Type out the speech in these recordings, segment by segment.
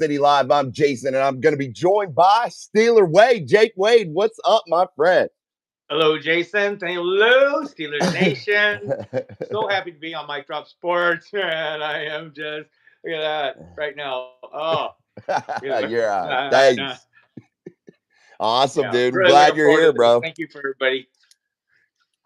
City Live. I'm Jason, and I'm going to be joined by Steeler Wade. Jake Wade, what's up, my friend? Hello, Jason. Hello, Steelers Nation. So happy to be on Mic Drop Sports, man. I am just look at that right now. Oh, Thanks. Awesome, yeah, dude. I'm really glad looking you're forward here, to this. bro. Thank you for everybody.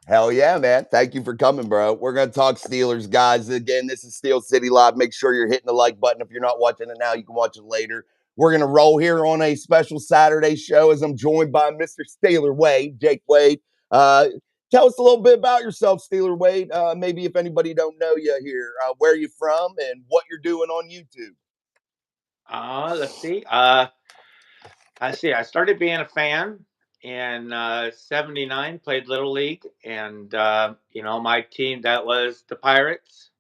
Hell yeah, man. Thank you for coming, bro. We're going to talk Steelers, guys. Again, this is Steel City Live. Make sure you're hitting the like button. If you're not watching it now, you can watch it later. We're going to roll here on a special Saturday show as I'm joined by Mr. Steeler Wade, Jake Wade. Tell us a little bit about yourself, Steeler Wade. Maybe if anybody don't know you here, where you from and what you're doing on YouTube. Let's see. I started being a fan in '79. Played Little League, and my team that was the Pirates.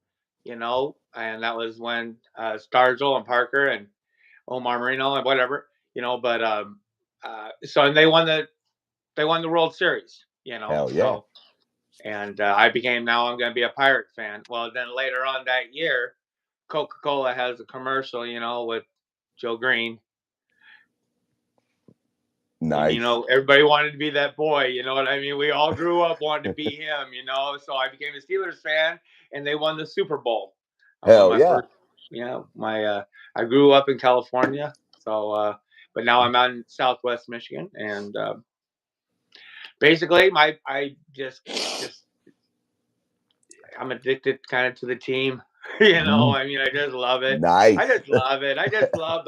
And that was when Stargell and Parker and Omar Marino and whatever. But so and they won the World Series. Hell yeah. So and I became now I'm going to be a Pirate fan. Well, then later on that year, Coca-Cola has a commercial, with Joe Green. Nice. And, everybody wanted to be that boy. You know what I mean? We all grew up wanting to be him. So I became a Steelers fan, and they won the Super Bowl. Hell yeah. I grew up in California, so but now I'm out in Southwest Michigan, and basically I'm addicted kind of to the team. I just love it. Nice. I just love it. I just love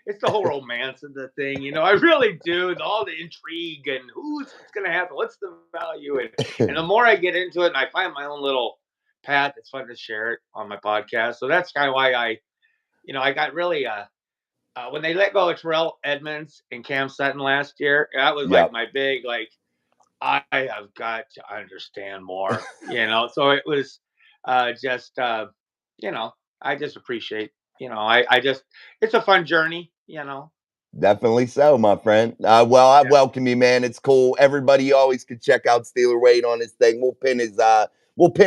it's the whole romance of the thing. I really do. All the intrigue and who's going to happen, what's the value. And the more I get into it and I find my own little path, it's fun to share it on my podcast. So that's kind of why I got really, when they let go of Terrell Edmonds and Cam Sutton last year, that was like my big, I have got to understand more, So it was I just appreciate, it's a fun journey, Definitely so, my friend. I welcome you, man. It's cool. Everybody always could check out Steeler Wade on his thing. We'll pin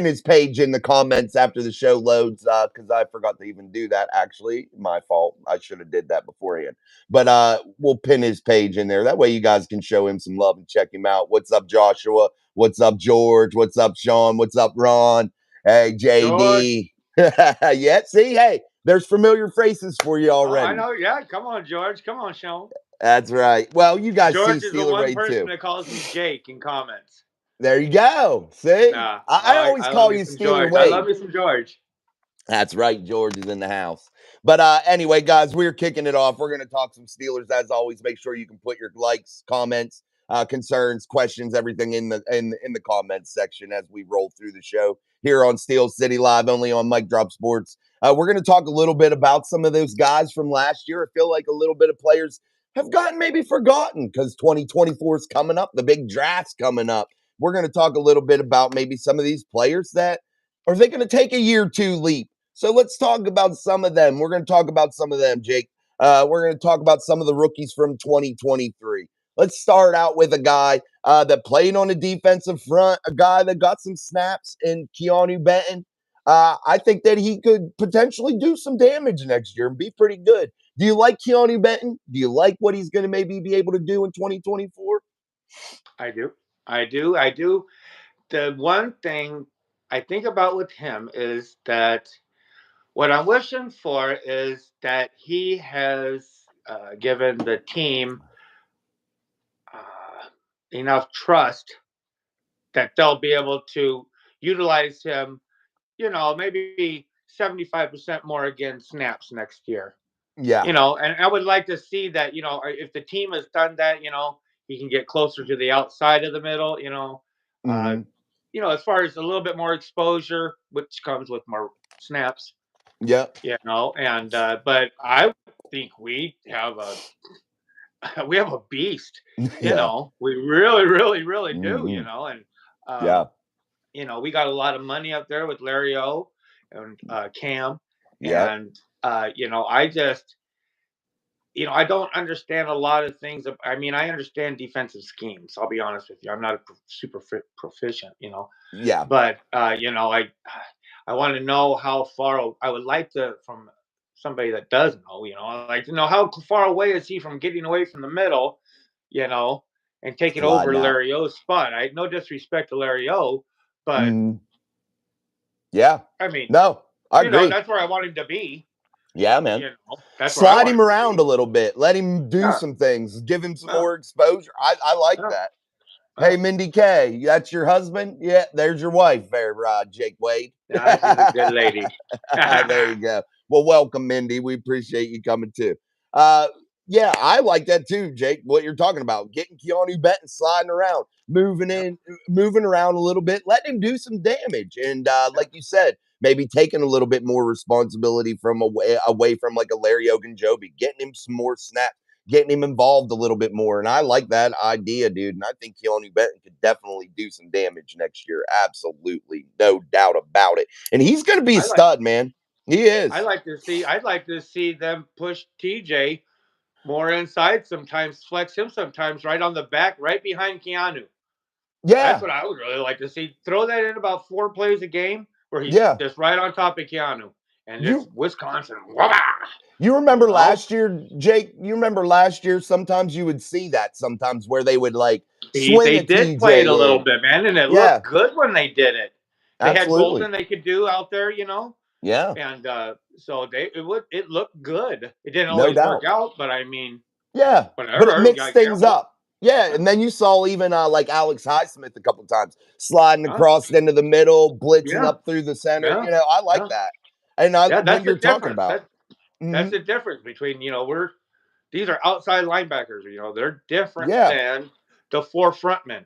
his page in the comments after the show loads, because I forgot to even do that. Actually, my fault. I should have did that beforehand. But we'll pin his page in there. That way you guys can show him some love and check him out. What's up, Joshua? What's up, George? What's up, Sean? What's up, Ron? Hey, JD. Yeah, see, hey, there's familiar faces for you already. I know, yeah. Come on, George. Come on, Sean. That's right. Well, you guys George see is the Steeler one Wade person too. that calls me Jake in comments. There you go. See? I always call you Steeler Wade. I love me some George. That's right. George is in the house. But anyway, guys, we're kicking it off. We're going to talk some Steelers. As always, make sure you can put your likes, comments, concerns, questions, everything in the comments section as we roll through the show here on Steel City Live, only on Mic Drop Sports. We're going to talk a little bit about some of those guys from last year. I feel like a little bit of players have gotten maybe forgotten because 2024 is coming up. The big draft's coming up. We're going to talk a little bit about maybe some of these players that are they going to take a year or two leap. So let's talk about some of them. We're going to talk about some of them, Jake. We're going to talk about some of the rookies from 2023. Let's start out with a guy that played on the defensive front, a guy that got some snaps in Keanu Benton. I think that he could potentially do some damage next year and be pretty good. Do you like Keanu Benton? Do you like what he's going to maybe be able to do in 2024? I do. The one thing I think about with him is that what I'm wishing for is that he has given the team enough trust that they'll be able to utilize him, maybe 75% more again snaps next year. Yeah. And I would like to see that, if the team has done that, he can get closer to the outside of the middle, as far as a little bit more exposure, which comes with more snaps. Yeah. And but I think we have a beast. We really, really, really do. And we got a lot of money up there with Larry O and Cam. Yeah. And I just. I don't understand a lot of things. I understand defensive schemes. I'll be honest with you. I'm not a super proficient, Yeah. But I want to know how far I would like to, from somebody that does know. I like to know how far away is he from getting away from the middle, you know, and taking over Sliding out. Larry O's spot. I no disrespect to Larry O, but Mhm. Yeah. I mean, No, I agree. that's where I want him to be. Yeah, man. That's where I Slide want him him to around be. a little bit. Let him do Yeah, some things. Give him some yeah, more exposure. I like yeah, that. yeah. Hey, Mindy K, that's your husband? Yeah, there's your wife there, Jake Wade. Yeah, she's a good lady. There you go. Well, welcome, Mindy. We appreciate you coming too. Uh, yeah, I like that too, Jake. What you're talking about, getting Keanu Benton sliding around, Yep, moving around a little bit, letting him do some damage, and yep. like you said, maybe taking a little bit more responsibility from away from like a Larry Ogunjobi, getting him some more snaps, getting him involved a little bit more. And I like that idea, dude. And I think Keanu Benton could definitely do some damage next year. Absolutely. No doubt about it. And he's going to be a I like. stud, man. He is. I'd like to see them push TJ more inside sometimes, flex him sometimes right on the back, right behind Keanu. That's Yeah. what I would really like to see. Throw that in about 4 plays a game where he's Yeah. just right on top of Keanu. And it's You Wisconsin. Wah! you You remember know? last year, Jake? You remember last year? Sometimes you would see that sometimes where they would like swing They a did play it a TJ little in. bit, man, and it Yeah, looked good when they did it. They had absolutely. Bolton they could do out there. Yeah, And so it looked good. It didn't no always work doubt. out, but I mean, Yeah, but it whatever. mixed things up. Yeah, Yeah, and then you saw even like Alex Highsmith a couple times sliding huh? across into the middle, blitzing Yeah, up through the center. yeah, I like yeah, that. And I yeah. what That's the you're talking difference. about. That's Hmm. the difference between we're these are outside linebackers. They're different Yeah, than the four frontmen.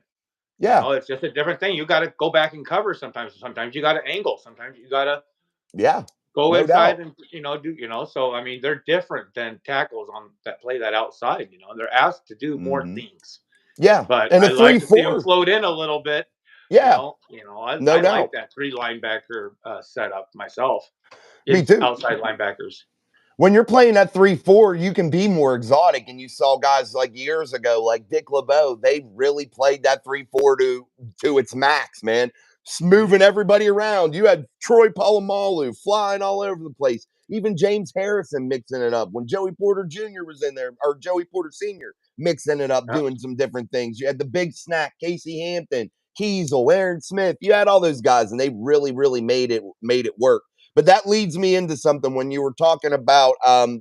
yeah, It's just a different thing. You got to go back and cover sometimes. Sometimes you got to angle. Sometimes you got to yeah, go no inside doubt. and do. So I mean, they're different than tackles on that play that outside. They're asked to do more Hmm. things. Yeah, But and a I like to see them 3-4. float in a little bit. Yeah, no I like doubt. that three linebacker setup myself. Me It's too. outside linebackers. When you're playing at 3-4, you can be more exotic. And you saw guys like years ago, like Dick LeBeau, they really played that 3-4 to its max, man. Mhm. Moving everybody around. You had Troy Polamalu flying all over the place. Even James Harrison mixing it up. When Joey Porter Jr. was in there, or Joey Porter Sr. mixing it up, Yep. doing some different things. You had the big snack, Casey Hampton, Kiesel, Aaron Smith. You had all those guys, and they really, really made it work. But that leads me into something when you were talking about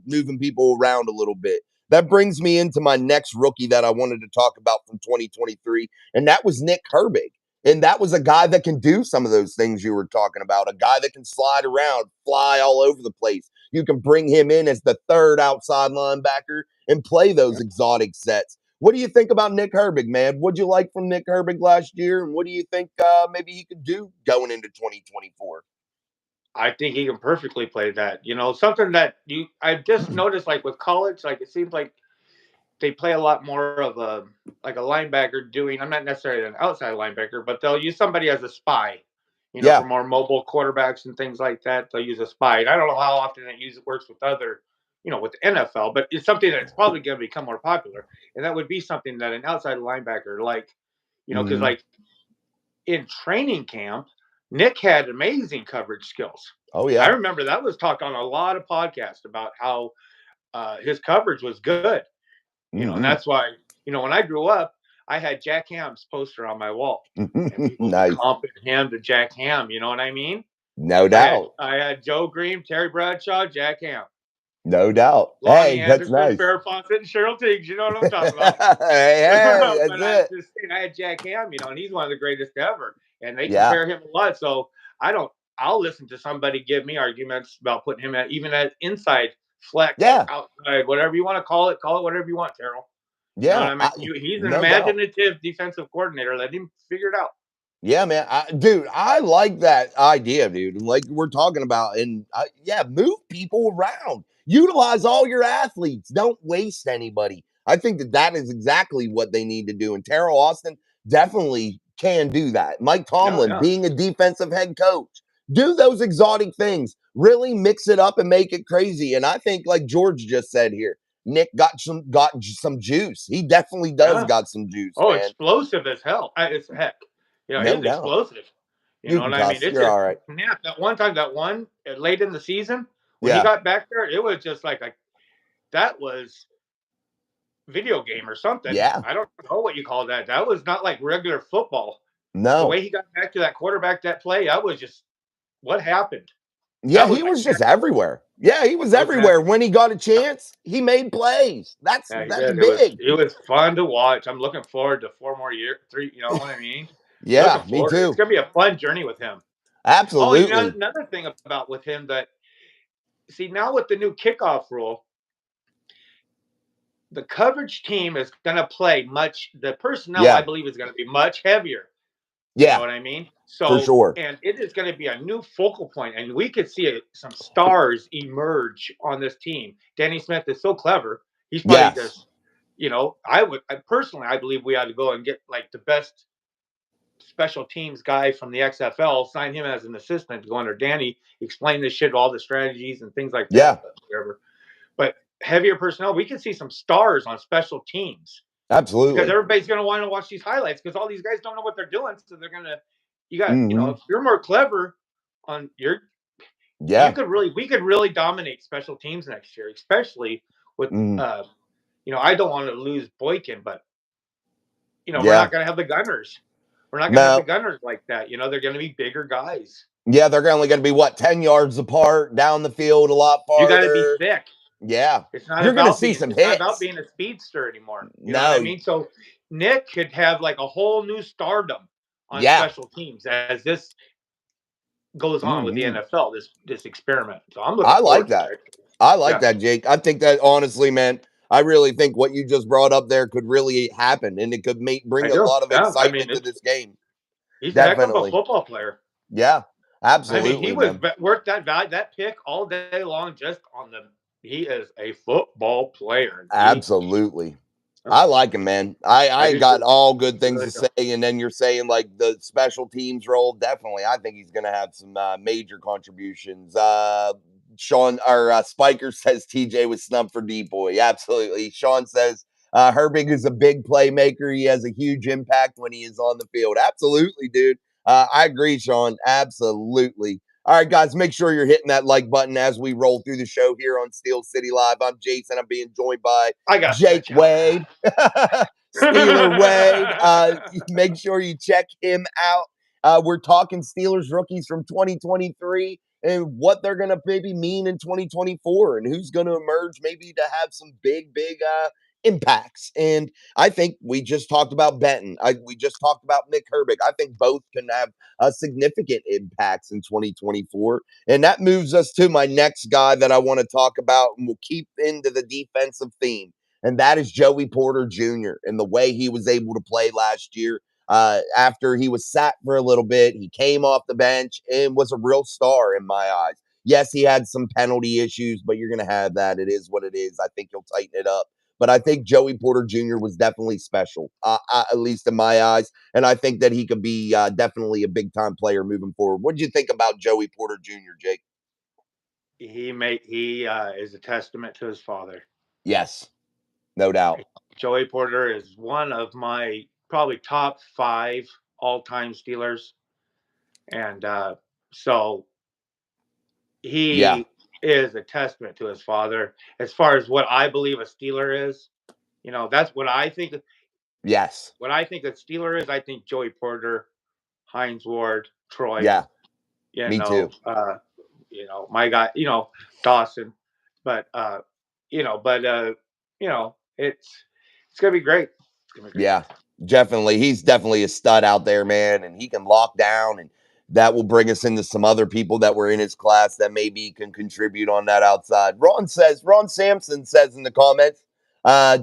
moving people around a little bit. That brings me into my next rookie that I wanted to talk about from 2023, and that was Nick Herbig. And that was a guy that can do some of those things you were talking about, a guy that can slide around, fly all over the place. You can bring him in as the third outside linebacker and play those Yep. exotic sets. What do you think about Nick Herbig, man? What'd you like from Nick Herbig last year? And what do you think maybe he could do going into 2024? I think he can perfectly play that. Something that I've just noticed, like with college, like it seems like they play a lot more of a like a linebacker doing. I'm not necessarily an outside linebacker, but they'll use somebody as a spy. For Yeah. more mobile quarterbacks and things like that, they'll use a spy. And I don't know how often works with with the NFL, but it's something that's probably going to become more popular. And that would be something that an outside linebacker, like, because Mhm. like in training camp, Nick had amazing coverage skills. Oh I yeah. remember that was talked on a lot of podcasts about how his coverage was good. And Mhm. that's why, when I grew up, I had Jack Ham's poster on my wall, and people would Nice. compare him to Jack Ham. You know what I mean? No I had doubt. I had Joe Green, Terry Bradshaw, Jack Ham, No doubt. Lonnie Hey, that's Anderson, nice. Farrah Fawcett, and Cheryl Teagues. You know what I'm talking about? Hey, that's But I'm it. just saying, I had Jack Ham, and he's one of the greatest ever, and they Yeah. compare him a lot. So I don't. I'll listen to somebody give me arguments about putting him at even at inside flex, Yeah. outside, whatever you want to call it. Call it whatever you want, Terrell. You know what Yeah. I mean? He's an No doubt. imaginative defensive coordinator. Let him figure it out. Yeah, man. Dude, I like that idea, dude. Like we're talking about, and yeah, move people around. Utilize all your athletes. Don't waste anybody. I think that is exactly what they need to do. And Terrell Austin definitely can do that. Mike No, Tomlin, yeah, being a defensive head coach, do those exotic things. Really mix it up and make it crazy. And I think, like George just said here, Nick got some juice. He definitely does yeah. got some juice, Oh, man. explosive as hell. It's heck. No He's doubt. explosive. You You know can what I mean? cuss. It's You're just all right. snap. That one time, that one late in the season When he Yeah. got back there, it was just like that was video game or something. Yeah. I don't know what you call that. That was not like regular football. The No. way he got back to that quarterback, that play, that was just what happened. Yeah, That was he like was just everywhere. Yeah, he was okay. everywhere. When he got a chance, he made plays. That's Yeah, he that's did. big. It was fun to watch. I'm looking forward to 4 more years, three. You know what I mean? Yeah, Looking me forward. It's too. gonna be a fun journey with him. Oh, you know Absolutely. another thing about with him that see now with the new kickoff rule, the coverage team is gonna play much. The personnel I Yeah. believe is gonna be much heavier. You know Yeah, what I mean? for So, sure. and it is going to be a new focal point, and we could see some stars emerge on this team. Danny Smith is so clever; he's probably Yes. just, I personally, I believe we ought to go and get like the best special teams guy from the XFL, sign him as an assistant to go under Danny, explain this shit, all the strategies and things like that, Yeah, whatever. But heavier personnel, we could see some stars on special teams because absolutely. everybody's going to want to watch these highlights because all these guys don't know what they're doing, so they're going to Mhm. if you're more clever on your Yeah. we could really dominate special teams next year, especially with Mhm. I don't want to lose Boykin, but we're Yeah. not going to have the gunners. We're not going to have the No. gunners like that. They're going to be bigger guys. Yeah, they're only gonna be what, 10 yards apart, down the field a lot You got to be farther. thick. Yeah. It's not You're gonna about see being some it's not about hits. being a speedster anymore. You know what I No. mean? So Nick could have like a whole new stardom on Yeah. special teams as this goes on with the Mhm. NFL, this experiment. So I'm looking I like forward to that. it. I like Yeah, that, Jake. I think that honestly, man, I really think what you just brought up there could really happen, and it could I bring a do. lot of Yeah, I mean, excitement to this game. he's a heck of a Definitely. football player. Yeah. I mean, he Absolutely, was man. worth that value, that pick all day long, just on the. He is a football player. Absolutely. I like him, man. I I ain't do got too. all good I things really to do. say, and then you're saying like the special teams role. Definitely, I think he's going to have some major contributions. Sean or Spiker says TJ was snubbed for D boy. Absolutely. Sean says Herbig is a big playmaker. He has a huge impact when he is on the field. Absolutely, dude. I agree, Sean. Absolutely. All right, guys, make sure you're hitting that like button as we roll through the show here on Steel City Live. I'm Jason. I'm being joined by I got to Jake cut you out. Wade, Steeler Wade. Make sure you check him out. We're talking Steelers rookies from 2023 and what they're going to maybe mean in 2024 and who's going to emerge maybe to have some big impacts. And I think we just talked about Benton. We just talked about Nick Herbig. I think both can have significant impacts in 2024. And that moves us to my next guy that I want to talk about, and we'll keep into the defensive theme. And that is Joey Porter Jr. and the way he was able to play last year. After he was sat for a little bit, he came off the bench and was a real star in my eyes. Yes, he had some penalty issues, but you're going to have that. It is what it is. I think he'll tighten it up. But I think Joey Porter Jr. was definitely special, at least in my eyes. And I think that he could be definitely a big time player moving forward. What did you think about Joey Porter Jr., Jake? He is a testament to his father. Yes, no doubt. Joey Porter is one of my probably top 5 all-time Steelers, and so Yeah. he is a testament to his father as far as what I believe a Steeler is. That's what I think. Yes. What I think a Steeler is, I think Joey Porter, Hines Ward, Troy. Yeah. You Me too. know, my guy. Dawson, but it's gonna be great. It's gonna be great. Yeah, definitely. He's definitely a stud out there, man, and he can lock down, and that will bring us into some other people that were in his class that maybe can contribute on that outside. Ron Sampson says in the comments,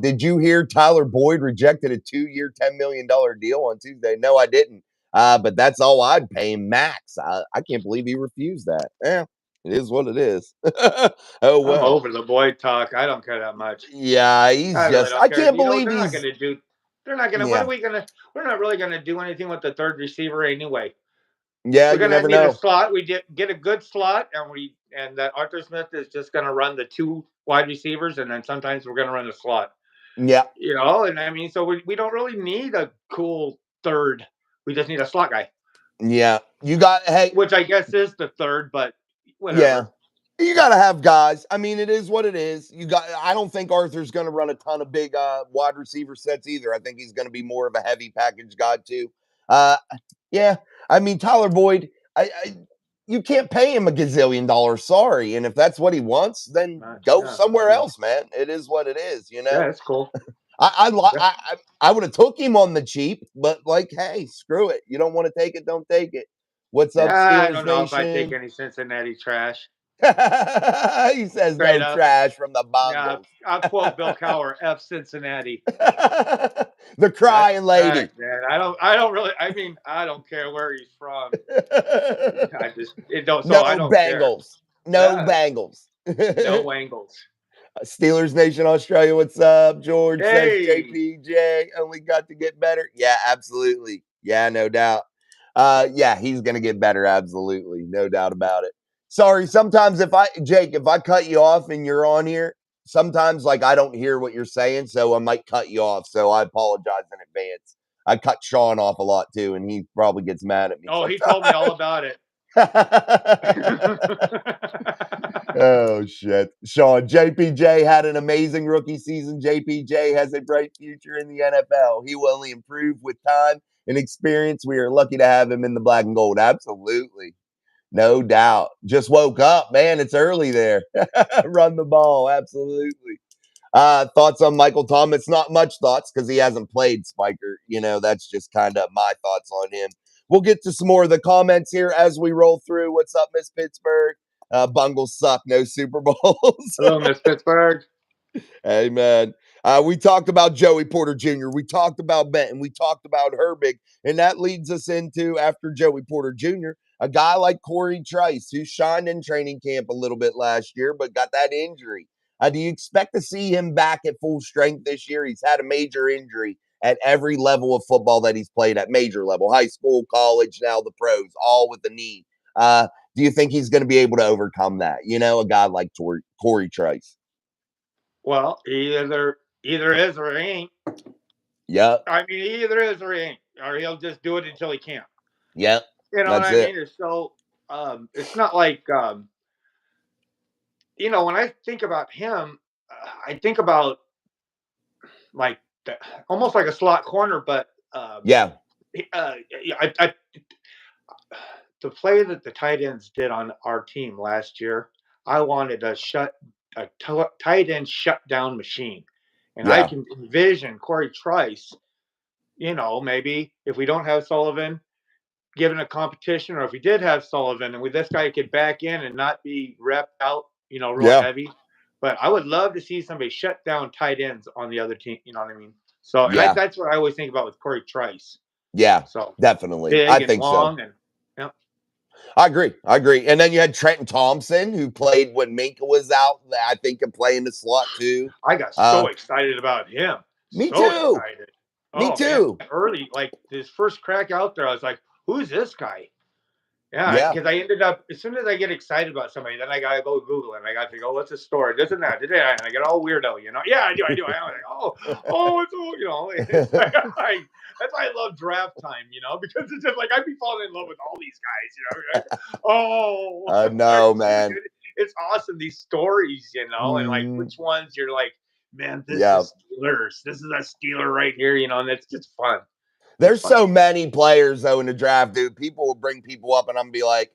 did you hear Tyler Boyd rejected a 2-year, $10 million deal on Tuesday? No, I didn't. But that's all I'd pay him max. I can't believe he refused that. Yeah, it is what it is. Oh, I'm well. over the Boyd talk. I don't care that much. Yeah, he's I really just, don't I care. can't believe They're not he's, gonna do. They're not gonna. What are yeah. we gonna? We're not really gonna do anything with the third receiver anyway. Yeah, We're you gonna never need a know. slot. We get a good slot, and that Arthur Smith is just gonna run the 2 wide receivers, and then sometimes we're gonna run the slot. Yeah. And I mean, so we don't really need a cool third. We just need a slot guy, Yeah. You got, hey, which I guess is the third, but yeah. whatever. You got to have guys. I mean, it is what it is. I don't think Arthur's going to run a ton of big wide receiver sets either. I think he's going to be more of a heavy package guy too. Uh, yeah. I mean, Tyler Boyd, you can't pay him a gazillion dollars. Sorry. And if that's what he wants, then go somewhere else, man. It is what it is, you know? Yeah, it's cool. I would have took him on the cheap, but like, hey, screw it. You don't want to take it, don't take it. What's up, Steelers I don't know if I take Nation? any Cincinnati trash. He says Straight no up. trash from the Yeah, Bongos. I'll quote Bill Cowher, F Cincinnati. The crying lady. Fact, man. I don't really. I mean, I don't care where he's from. I just it don't. So No I don't Bengals. care. No Bengals. No Wangles. Steelers Nation Australia, what's up? George says Hey. JPJ only got to get better. Yeah, absolutely. Yeah, no doubt. Yeah, he's gonna get better, absolutely. No doubt about it. Sorry, sometimes if I cut you off and you're on here, sometimes like I don't hear what you're saying, so I might cut you off. So I apologize in advance. I cut Sean off a lot too, and he probably gets mad at me. Oh, he told me all about it. Oh shit. Sean, JPJ had an amazing rookie season. JPJ has a bright future in the NFL. He will only improve with time and experience. We are lucky to have him in the black and gold. Absolutely. No doubt. Just woke up, man. It's early there. Run the ball. Absolutely. Thoughts on Michael Thomas? Not much thoughts because he hasn't played, Spiker. You know, that's just kind of my thoughts on him. We'll get to some more of the comments here as we roll through. What's up, Miss Pittsburgh? Bungles suck. No Super Bowls. Hello, Miss Pittsburgh. Hey, man. We talked about Joey Porter Jr. We talked about Benton. We talked about Herbig. And that leads us into, after Joey Porter Jr., a guy like Corey Trice, who shined in training camp a little bit last year, but got that injury. Do you expect to see him back at full strength this year? He's had a major injury at every level of football that he's played at, major level, high school, college, now the pros, all with the knee. Do you think he's going to be able to overcome that? You know, a guy like Corey Trice. Well, either is or he ain't. Yep. I mean, he either is or he ain't, or he'll just do it until he can't. Yep. You know what I mean? So it's not like you know, when I think about him, I think about like almost like a slot corner, but yeah. The play that the tight ends did on our team last year, I wanted a tight end shutdown machine, and I can envision Corey Trice. You know, maybe if we don't have Sullivan, given a competition, or if we did have Sullivan and this guy could back in and not be repped out, you know, real heavy. But I would love to see somebody shut down tight ends on the other team. You know what I mean? So that's what I always think about with Corey Trice. Yeah, so definitely. I think so. I agree. And then you had Trenton Thompson, who played when Minka was out. I think can play in the slot too. I got so excited about him. Me too. Excited. Me too. Man. Early, like his first crack out there, I was like, "Who's this guy?" Yeah, because I ended up, as soon as I get excited about somebody, then I gotta go Google it. And I got to go, what's his story? This and that. And I get all weirdo, you know? Yeah, I do. I'm like, it's all, you know. It's like, that's why I love draft time, you know, because it's just like I'd be falling in love with all these guys, you know. I know, man. It's awesome, these stories, you know, and like which ones you're like, man, this is Steelers. This is a Steeler right here, you know, and it's just fun. There's so many players, though, in the draft, dude. People will bring people up, and I'm be like,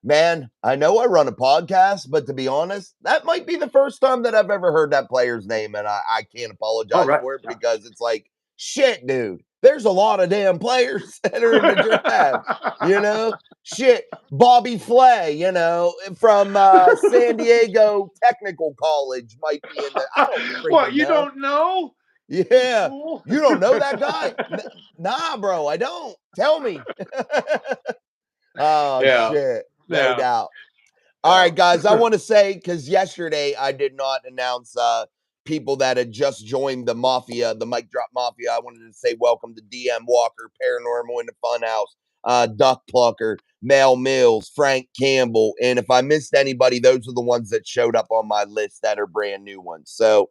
man, I know I run a podcast, but to be honest, that might be the first time that I've ever heard that player's name, and I can't apologize for it because it's like, shit, dude. There's a lot of damn players that are in the draft, you know? Shit, Bobby Flay, you know, from San Diego Technical College might be in there. I don't What, you don't know? Yeah. You don't know that guy? Nah, bro, I don't. Tell me. Shit. No doubt. All right, guys, I want to say, because yesterday I did not announce people that had just joined the Mafia, the Mic Drop Mafia. I wanted to say welcome to DM Walker, Paranormal in the Funhouse, Duck Plucker, Mel Mills, Frank Campbell. And if I missed anybody, those are the ones that showed up on my list that are brand new ones. So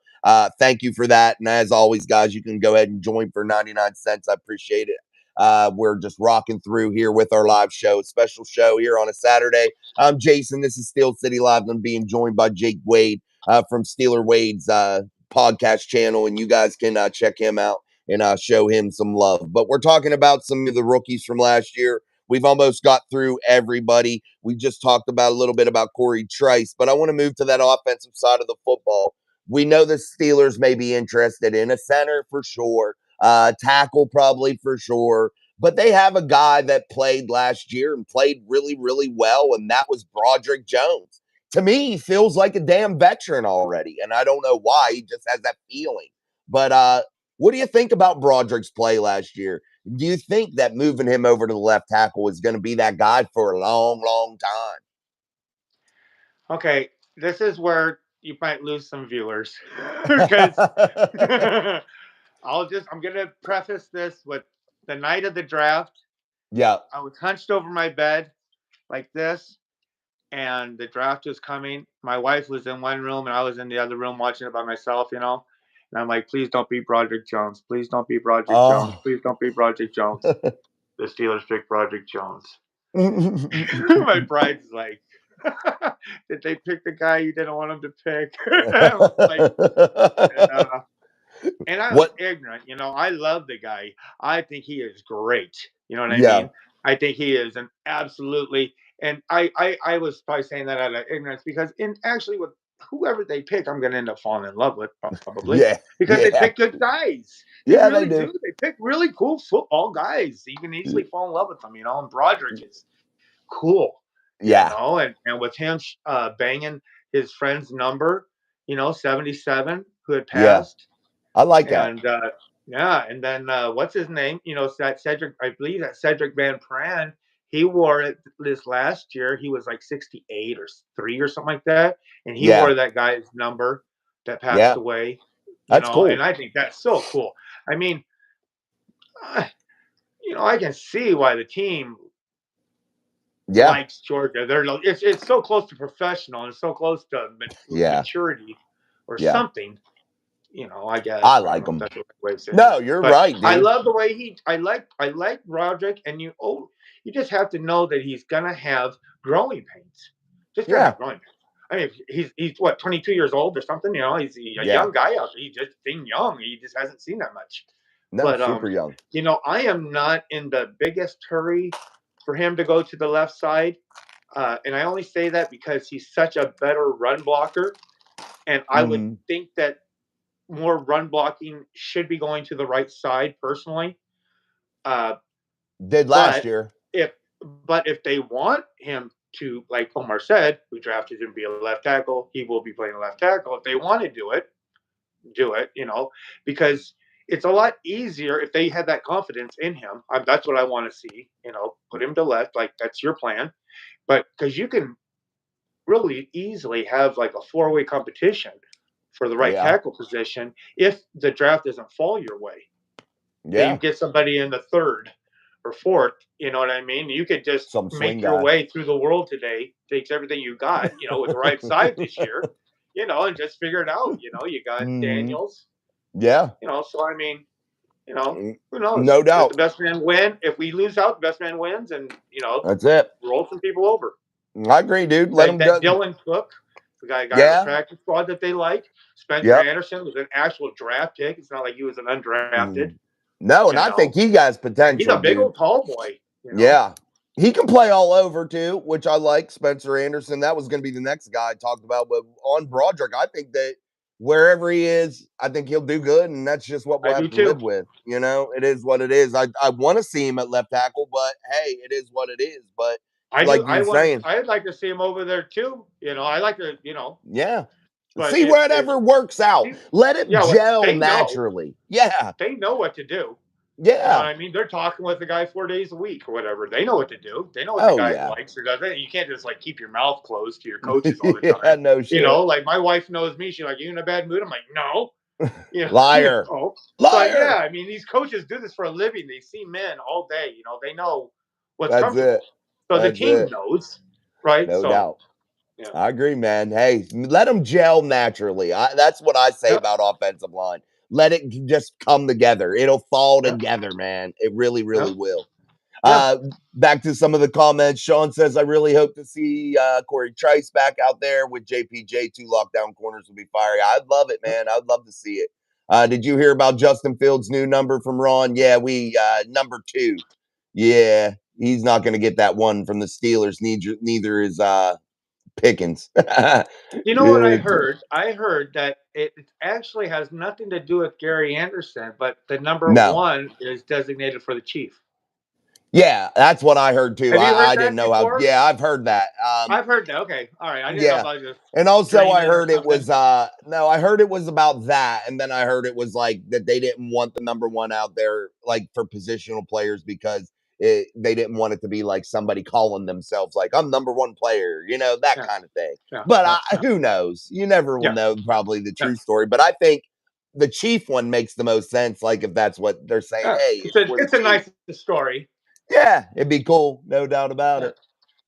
thank you for that. And as always, guys, you can go ahead and join for 99 cents. I appreciate it. We're just rocking through here with our live show, special show here on a Saturday. I'm Jason. This is Steel City Live. I'm being joined by Jake Wade from Steeler Wade's podcast channel, and you guys can check him out and show him some love. But we're talking about some of the rookies from last year. We've almost got through everybody. We just talked about a little bit about Corey Trice, but I want to move to that offensive side of the football. We know the Steelers may be interested in a center for sure, tackle probably for sure, but they have a guy that played last year and played really, really well, and that was Broderick Jones. To me, he feels like a damn veteran already, and I don't know why. He just has that feeling. But what do you think about Broderick's play last year? Do you think that moving him over to the left tackle is going to be that guy for a long, long time? Okay, this is where you might lose some viewers because I'm going to preface this with the night of the draft. Yeah. I was hunched over my bed like this, and the draft was coming. My wife was in one room, and I was in the other room watching it by myself, And I'm like, please don't be Broderick Jones. Please don't be Broderick Jones. Please don't be Broderick Jones. The Steelers picked Broderick Jones. My bride's like, did they pick the guy you didn't want them to pick? And I was ignorant. I love the guy. I think he is great. You know what I mean? I think he is an absolutely. And I was probably saying that out of ignorance because actually with whoever they pick, I'm going to end up falling in love with probably. Because they pick good guys. They do. They pick really cool football guys. You can easily fall in love with them, And Broderick is cool. And with him banging his friend's number, 77, who had passed. I like that. And and then what's his name? That Cedric, I believe that Cedric Van Pran, he wore it this last year. He was like 68 or 3 or something like that. And he wore that guy's number that passed away. That's cool. And I think that's so cool. I mean, I can see why the team likes Georgia. It's so close to professional and so close to maturity or something. I guess I like him. No, you're right, dude. I love the way I like Broderick, and you just have to know that he's gonna have growing pains. Just gonna have growing pains. I mean, he's what, 22 years old or something. He's a young guy out there. He just being young. He just hasn't seen that much. No, but, super young. I am not in the biggest hurry for him to go to the left side, and I only say that because he's such a better run blocker, and I would think that more run blocking should be going to the right side personally. Did last year. But if they want him to, like Omar said, we drafted him to be a left tackle, he will be playing a left tackle. If they want to do it, because it's a lot easier if they have that confidence in him. That's what I want to see, put him to left, like that's your plan. But because you can really easily have like a 4-way competition for the right tackle position if the draft doesn't fall your way. You get somebody in the 3rd or 4th, you know what I mean? You could just make your way through the world today, takes everything you got, with the right side this year, and just figure it out. You got Daniels. Yeah. So I mean, who knows? No doubt. Let the best man win. If we lose out, the best man wins, and that's it. Roll some people over. I agree, dude. Let him go. Dylan Cook, the guy got the practice squad that they like. Spencer Anderson was an actual draft pick. It's not like he was an undrafted. No, and I think he has potential. He's a big old tall boy. Yeah. He can play all over too, which I like. Spencer Anderson. That was going to be the next guy I talked about. But on Broderick, I think that wherever he is, I think he'll do good. And that's just what we'll have to live with. It is what it is. I want to see him at left tackle, but hey, it is what it is. But I'd like to see him over there too. I like to, Yeah. See whatever works out. Let it gel naturally. They know what to do. Yeah. I mean, they're talking with the guy 4 days a week or whatever. They know what to do. They know what the guy likes or doesn't. You can't just like keep your mouth closed to your coaches all the time. No shit. Like my wife knows me. She's like, "You in a bad mood?" I'm like, "No." Liar. Liar. But yeah, I mean, these coaches do this for a living. They see men all day. They know what's That's comfortable. it. So the team knows, right? No doubt. Yeah. I agree, man. Hey, let them gel naturally. That's what I say Yep. about offensive line. Let it just come together. It'll fall Yep. together, man. It really, really Yep. will. Yeah. Back to some of the comments. Sean says, I really hope to see Corey Trice back out there with JPJ. 2 lockdown corners would be fiery. I'd love it, man. I'd love to see it. Did you hear about Justin Fields' new number from Ron? Yeah, we number 2. Yeah, he's not going to get that one from the Steelers. Neither is Pickens. You know what I heard? I heard that it actually has nothing to do with Gary Anderson, but the number No. 1 is designated for the Chief. Yeah, that's what I heard too. Have you heard I didn't that know how. before? Yeah, I've heard that. I've heard that. Okay, all right. I didn't know if Yeah. I was just And also I dreaming or heard it was something. no, I heard it was about that. And then I heard it was like that they didn't want the number 1 out there like for positional players because they didn't want it to be like somebody calling themselves like I'm number 1 player, that Yeah, kind of thing. yeah, But yeah, yeah, who knows? You never will yeah, know probably the yeah. true story. But I think the Chief one makes the most sense. Like if that's what they're saying, Yeah. hey, it's for the It's a Chief. nice story. Yeah, it'd be cool, no doubt about Yeah. it.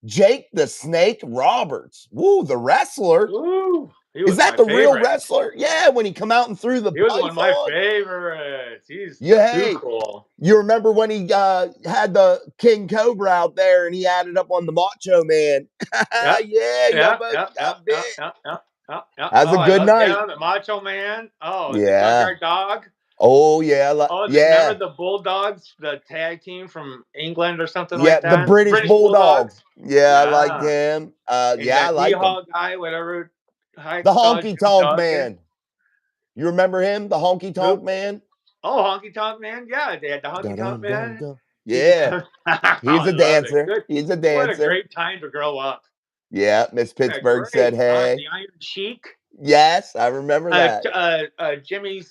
Jake the Snake Roberts. Woo, the wrestler. Ooh, he Is was that my the real favorite. wrestler? Yeah, when he come out and threw the He was one of my python. favorites. He's Yeah, too hey, cool. you remember when he had the King Cobra out there and he had it up on the Macho Man? Yeah, Yeah, y'all yeah, both yeah, yeah, got yeah, bit. yeah, yeah, yeah, yeah. That's Oh, a I good love night. him. The Macho Man. Oh, the Yeah. Junkyard Dog. Oh yeah, Oh, remember yeah, the Bulldogs, the tag team from England or something yeah. like The that? British British Bulldog. Bulldogs. Yeah, I liked Yeah, him. and Yeah, I that liked him. Yeehaw guy, whatever The called Honky Jim Tonk Duggan. Man. You remember him? The Honky Tonk Who? Man. Oh, Honky Tonk Man. Yeah, they had the Honky Dun, Tonk dun, dun, Man. dun. He, Yeah, he's I a love it. dancer. Good. He's a What a dancer. great time to grow up. Yeah, Miss What a Pittsburgh said, great time. hey. The Iron Sheik. Yes, I remember that. Jimmy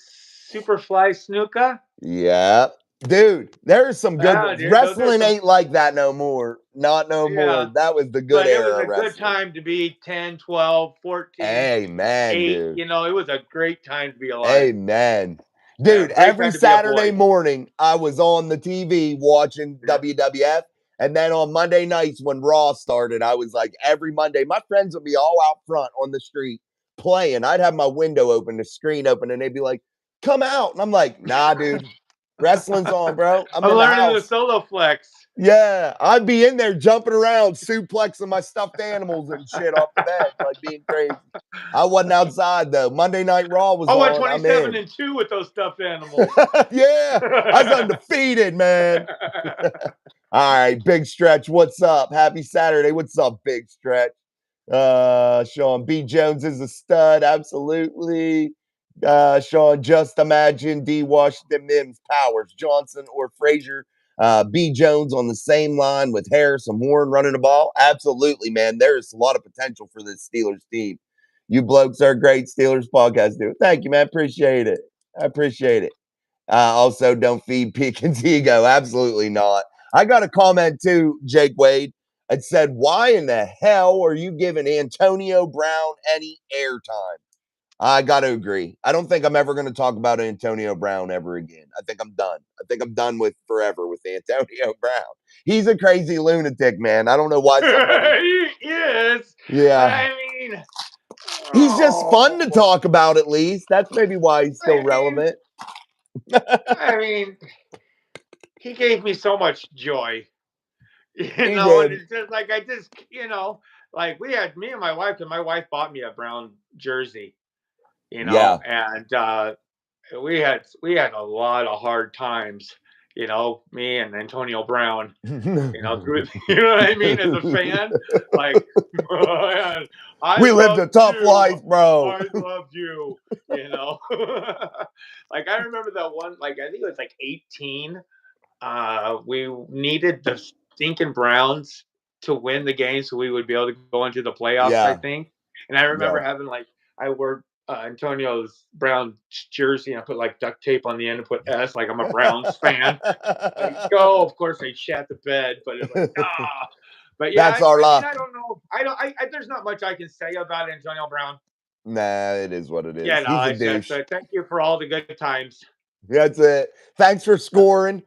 Superfly Snuka. Yeah. Dude, there's some good Ah, ones. dude, those are Wrestling some. ain't like that no more. Not no more. Yeah, That was the good but it was era a of good wrestling. time to be 10, 12, 14, Amen, 8. dude. You know, it was a great time to be alive. Amen. Yeah, Dude, great every time to be a Saturday boy. morning, I was on the TV watching Yeah. WWF. And then on Monday nights when Raw started, I was like, every Monday, my friends would be all out front on the street playing. I'd have my window open, the screen open, and they'd be like, come out. And I'm like, nah, dude, wrestling's on, bro. I'm I'm in the learning the house. solo flex. Yeah, I'd be in there jumping around, suplexing my stuffed animals and shit off the bed, like being crazy. I wasn't outside though. Monday Night Raw was I went on. I'm 27 in. and 2 with those stuffed animals. Yeah, I was undefeated, man. All right, Big Stretch, what's up? Happy Saturday. What's up, Big Stretch? Sean B. Jones is a stud, absolutely. Sean, just imagine D. Washington, Mims, Powers, Johnson, or Frazier. B. Jones on the same line with Harris and Warren running the ball. Absolutely, man. There's a lot of potential for this Steelers team. You blokes are a great Steelers podcast, dude. Thank you, man. Appreciate it. I appreciate it. Also, don't feed Pickens' ego. Absolutely not. I got a comment too, Jake Wade. It said, why in the hell are you giving Antonio Brown any airtime? I got to agree. I don't think I'm ever going to talk about Antonio Brown ever again. I think I'm done. I think I'm done with forever with Antonio Brown. He's a crazy lunatic, man. I don't know why somebody. He is. Yeah. I mean, He's just fun to oh, talk about, at least. That's maybe why he's still I mean, relevant. I mean, he gave me so much joy, He and did. it's just like like me and my wife, and my wife bought me a Brown jersey, Yeah. and we had a lot of hard times, me and Antonio Brown, through you know what I mean, as a fan, like, man, I We lived a loved tough you. life, bro. I loved you, like I remember that one, like I think it was like 18. We needed the stinking Browns to win the game so we would be able to go into the playoffs, I Yeah. think. And I remember Yeah. having I wore Antonio's Brown jersey and I put like duct tape on the end and put S, like I'm a Browns fan. Like, go, of course they shat the bed, but it's like, ah. But yeah, That's our I mean, luck. I don't know. There's not much I can say about Antonio Brown. Nah, it is what it Yeah, is. no, He's a it's just douche. thank you for all the good times. That's it. Thanks for Yeah, scoring.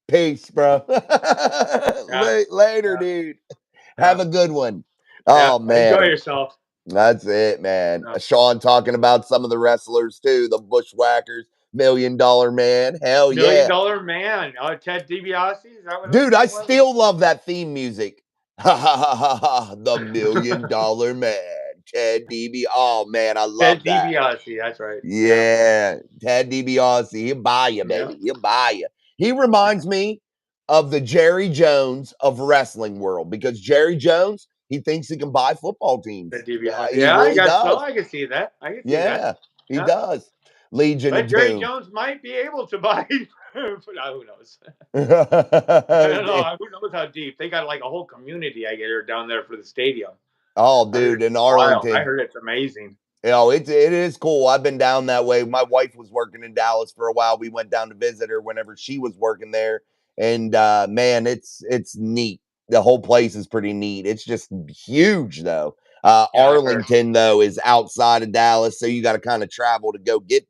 Peace, bro. yeah, Later, yeah, dude. yeah. Have a good one. Oh Enjoy man. yourself. That's it, man. Yeah. Sean talking about some of the wrestlers too, the Bushwhackers, $1 Million Man. Hell Million yeah. Dollar Man. Ted DiBiase. Is that what his Dude, I name was? still love that theme music. Ha ha ha ha ha. The $1 Million Man. Ted DB. Oh man, I Ted love that. DiBiase. That's right. Yeah. Yeah. Ted DiBiase. He'll buy you, Yeah. baby. He'll buy you. He reminds me of the Jerry Jones of wrestling world because Jerry Jones, he thinks he can buy football teams. Ted DiBiase. He Yeah, I really guess so. does. I can see that. I can see that. Yeah, he Yeah. does. Legion But of Jerry Doom. Jones might be able to buy. Who knows? I don't know. Who knows how deep? They got like a whole community, I get down there for the stadium. Oh, I heard dude, in it's wild. I Arlington. heard it's amazing. It is cool. I've been down that way. My wife was working in Dallas for a while. We went down to visit her whenever she was working there. And man, it's neat. The whole place is pretty neat. It's just huge though. Yeah, I heard. Arlington though is outside of Dallas, so you got to kind of travel to go get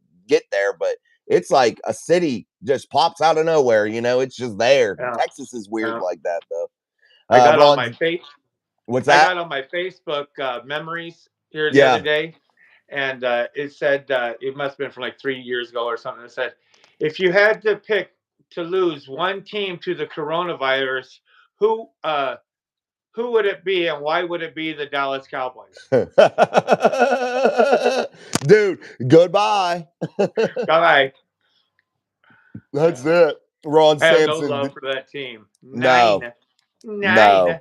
there, but it's like a city just pops out of nowhere, it's just there. Yeah, Texas is weird yeah. like that though. I got on my Ron, face. what's I that? got on my Facebook memories here the other Yeah. day, and it said it must have been from like 3 years ago or something. It said, if you had to pick to lose one team to the coronavirus, who would it be, and why would it be the Dallas Cowboys? Dude, goodbye. Bye. That's it. Ron I have no Sampson. love for that team. No, Nine.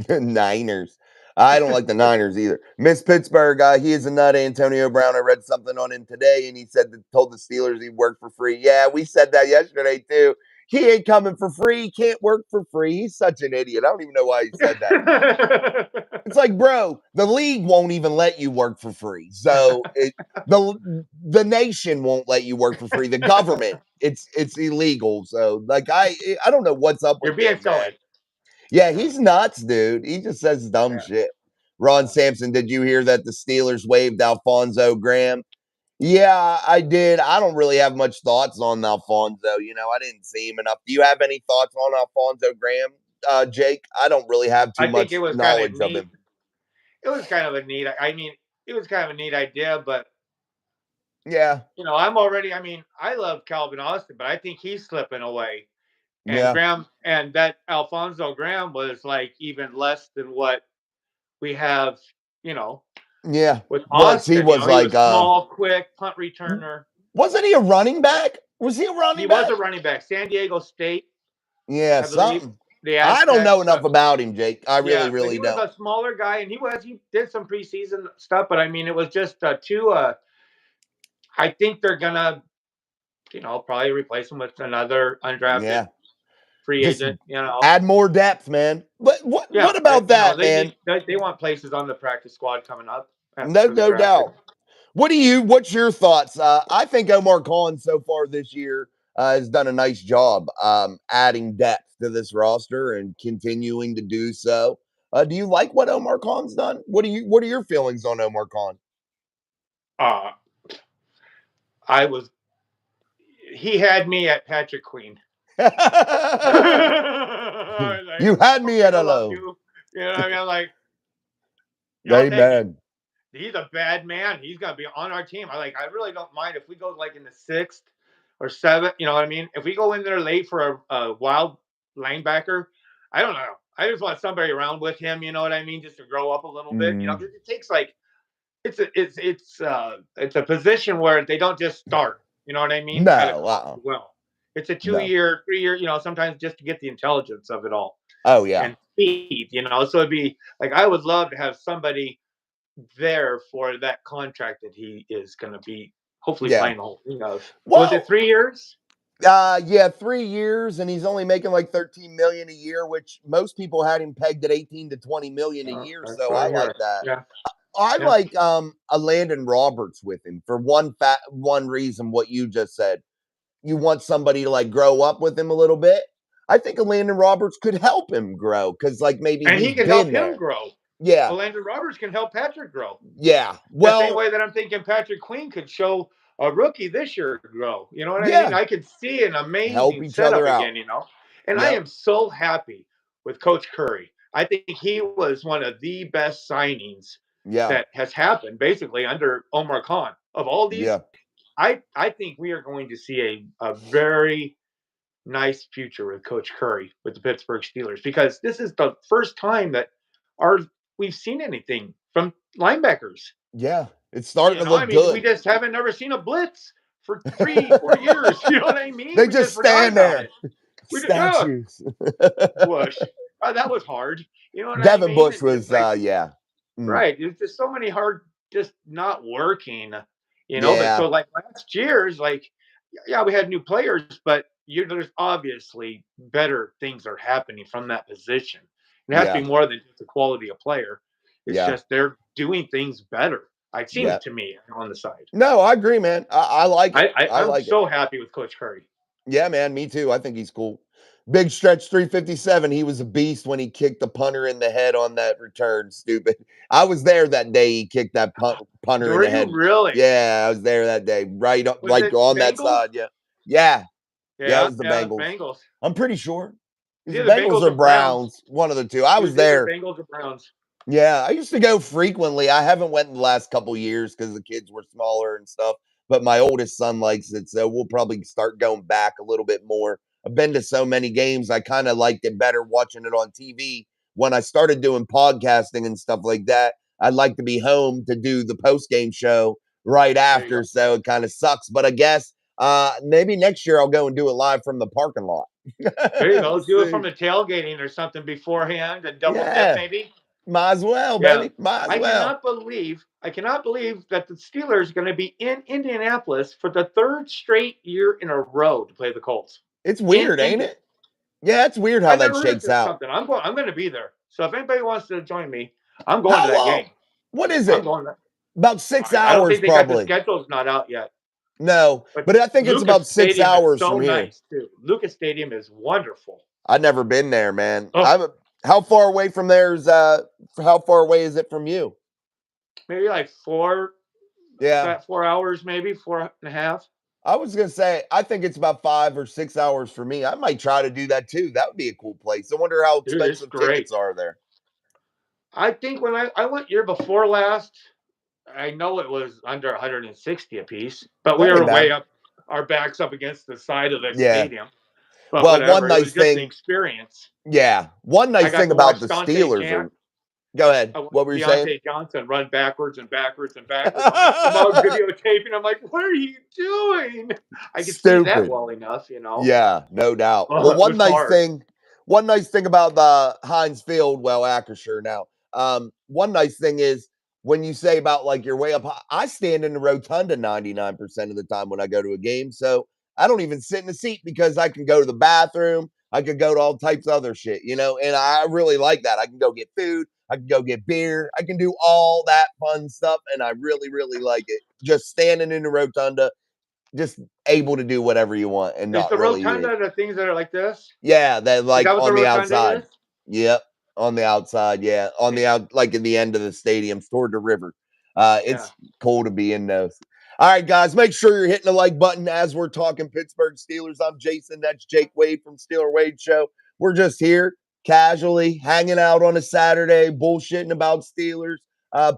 Niners. I don't like the Niners either. Miss Pittsburgh, he is a nut. Antonio Brown. I read something on him today, and he told the Steelers he worked for free. Yeah, we said that yesterday too. He ain't coming for free. He can't work for free. He's such an idiot. I don't even know why he said that. It's like, bro, the league won't even let you work for free. So the nation won't let you work for free. The government, it's illegal. So like I don't know what's up You're with being him, man. silly. Yeah, he's nuts, dude. He just says dumb Yeah. shit. Ron Sampson, did you hear that the Steelers waived Alfonso Graham? Yeah, I did. I don't really have much thoughts on Alfonso. I didn't see him enough. Do you have any thoughts on Alfonso Graham, Jake? I don't really have too I think much it was kind of knowledge of neat. him. It was kind of a neat. I mean, it was kind of a neat idea, but Yeah, I love Calvin Austin, but I think he's slipping away. And yeah, Graham and that Alfonso Graham was like even less than what we have, yeah. with Was he Austin. was He like was small, quick, punt returner. wasn't he a running back? Was he a He running was back? a running back. San Diego State, Yeah, I believe. something. The I don't know Aztecs, enough but about him, Jake. I really, yeah, but really he was don't. a smaller guy, and he did some preseason stuff, but I mean, it was just two. I think they're gonna, probably replace him with another undrafted Yeah. free Just agent. add more depth, man. But what Yeah, about that, they man? need they want places on the practice squad coming up No, for the no draft. doubt. What's your thoughts? I think Omar Khan so far this year has done a nice job adding depth to this roster and continuing to do so. Do you like what Omar Khan's done? What are your feelings on Omar Khan? Uh, I was he had me at Patrick Queen. You Like, had me at I love hello. you. You know what I mean? Like, I'll take it. Amen. He's a bad man. He's gonna be on our team. I really don't mind if we go like in the 6th or 7th. You know what I mean? If we go in there late for a wild linebacker, I don't know. I just want somebody around with him. You know what I mean? Just to grow up a little bit. Mm, 'Cause it takes like it's a position where they don't just start. You know what I mean? no, You got to come up well. It's a no. 2-year, 3-year. Sometimes just to get the intelligence of it all Oh yeah, and speed. So it'd be like I would love to have somebody there for that contract that he is going to be hopefully yeah. playing the whole thing of. Was it Well, 3 years? yeah, 3 years, and he's only making like 13 million a year, which most people had him pegged at 18 to 20 million a year. That's So what I I like hear. that. Yeah, I yeah. like a Landon Roberts with him for one reason. What you just said, you want somebody to like grow up with him a little bit. I think a Landon Roberts could help him grow because like maybe And he he's can help been him there. grow. Yeah, Landon Roberts can help Patrick grow. yeah. The same Well, way that I'm thinking Patrick Queen could show a rookie this year grow. You know what I mean? yeah. I could see an Help amazing each setup other out. again, And I Yep. am so happy with Coach Curry. I think he was one of the best signings Yeah. that has happened basically under Omar Khan. Of all these, Yeah. I think we are going to see a very nice future with Coach Curry with the Pittsburgh Steelers because this is the first time that our we've seen anything from linebackers. Yeah. It's starting to I look mean, we good. just haven't never seen a blitz for 3, 4 years. You know what I mean? They We just just forgot stand about there. it. We just, oh, Statues. Bush. Oh, that was hard. You know what I Devin mean? Bush It's just was like yeah. Mm, right. There's just so many hard, just not working. But yeah. so like last year's, like yeah, we had new players, but there's obviously better things are happening from that position. It has to Yeah. be more than just the quality of player. It's Yeah. just they're doing things better. It seems Yeah. to me on the side. No, I agree, man. I like it. I I'm like it. so happy with Coach Curry. Yeah, man, me too. I think he's cool. Big stretch 357. He was a beast when he kicked the punter in the head on that return. Stupid. I was there that day he kicked that punter in Were the you head. really? Yeah, I was there that day. Right up, Was like it on that Bengals? side. Yeah. Yeah. Yeah, it Yeah, was the yeah, Bengals. Bengals. I'm pretty sure. It's the It's either Bengals Bengals or or Browns. Browns. One of the two. I It was was either there. Bengals or Browns. Yeah, I used to go frequently. I haven't went in the last couple years because the kids were smaller and stuff. But my oldest son likes it, so we'll probably start going back a little bit more. I've been to so many games. I kind of liked it better watching it on TV. When I started doing podcasting and stuff like that, I'd like to be home to do the post game show right There you after. go. So it kind of sucks. But I guess maybe next year I'll go and do it live from the parking lot. There you We'll go. Do it see. from the tailgating or something beforehand and double dip Yeah, maybe. might as well, Yeah. baby. Might as I well. cannot believe that the Steelers are going to be in Indianapolis for the third straight year in a row to play the Colts. It's In weird, ain't Indy. it? Yeah, it's weird how I've that never heard of shakes this out. something. I'm going to be there. So if anybody wants to join me, I'm going to How that long? game. What is I'm it? going to About 6 I don't hours, think they got the probably. schedule's not out yet. No, But but I think it's Lucas about six Stadium is hours so from here. nice too. Lucas Stadium is wonderful. I've never been there, man. Oh, I'm. How far away from there is? How far away is it from you? maybe like Yeah, 4 hours, maybe 4.5. I was gonna say. I think it's about 5 or 6 hours for me. I might try to do that too. That would be a cool place. I wonder how Dude, it's expensive tickets great. are there. I think when I went year before last, I know it was under 160 a piece, but we That ain't were way bad. up, our backs up against the side of the Yeah. stadium. But Well, one whatever, it was nice just an thing. experience. Yeah, one I nice got thing to about watch the Dante Steelers Jan, are. Go ahead. What were you saying? Deontay Johnson run backwards and backwards and backwards I'm on videotaping. I'm like, what are you doing? I could see that Stupid. well enough. Yeah, no doubt. Oh, Well, it was hard. one nice thing about the Heinz Field, well, Acrisure now. One nice thing is when you say about like you're way up high, I stand in the rotunda 99% of the time when I go to a game. So I don't even sit in the seat because I can go to the bathroom. I could go to all types of other shit, and I really like that. I can go get food. I can go get beer. I can do all that fun stuff. And I really, really like it. Just standing in the rotunda, just able to do whatever you want and Is not the really eating. rotunda the things that are like this? Yeah, that Is like that what the on the rotunda outside. is? Yep, on the outside. Yeah, on Yeah. the out, like in the end of the stadiums toward the river. Yeah. It's cool to be in those. All right, guys, make sure you're hitting the like button as we're talking Pittsburgh Steelers. I'm Jason. That's Jake Wade from Steeler Wade Show. We're just here casually hanging out on a Saturday, bullshitting about Steelers.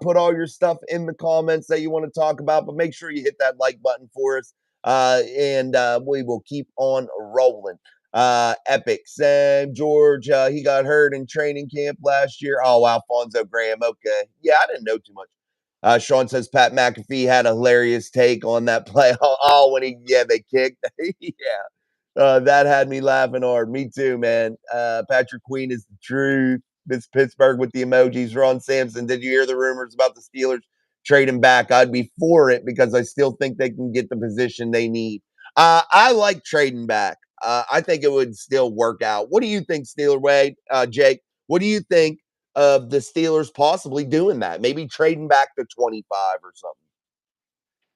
Put all your stuff in the comments that you want to talk about, but make sure you hit that like button for us. And we will keep on rolling. Epic. Sam George, he got hurt in training camp last year. Oh, Alfonso Graham. Okay. Yeah, I didn't know too much. Sean says Pat McAfee had a hilarious take on that play. Oh, when they kicked. Yeah. That had me laughing hard. Me too, man. Patrick Queen is the truth. This Pittsburgh with the emojis. Ron Sampson, did you hear the rumors about the Steelers trading back? I'd be for it because I still think they can get the position they need. I like trading back. I think it would still work out. What do you think, Steeler Way? Jake, what do you think of the Steelers possibly doing that? Maybe trading back to 25 or something.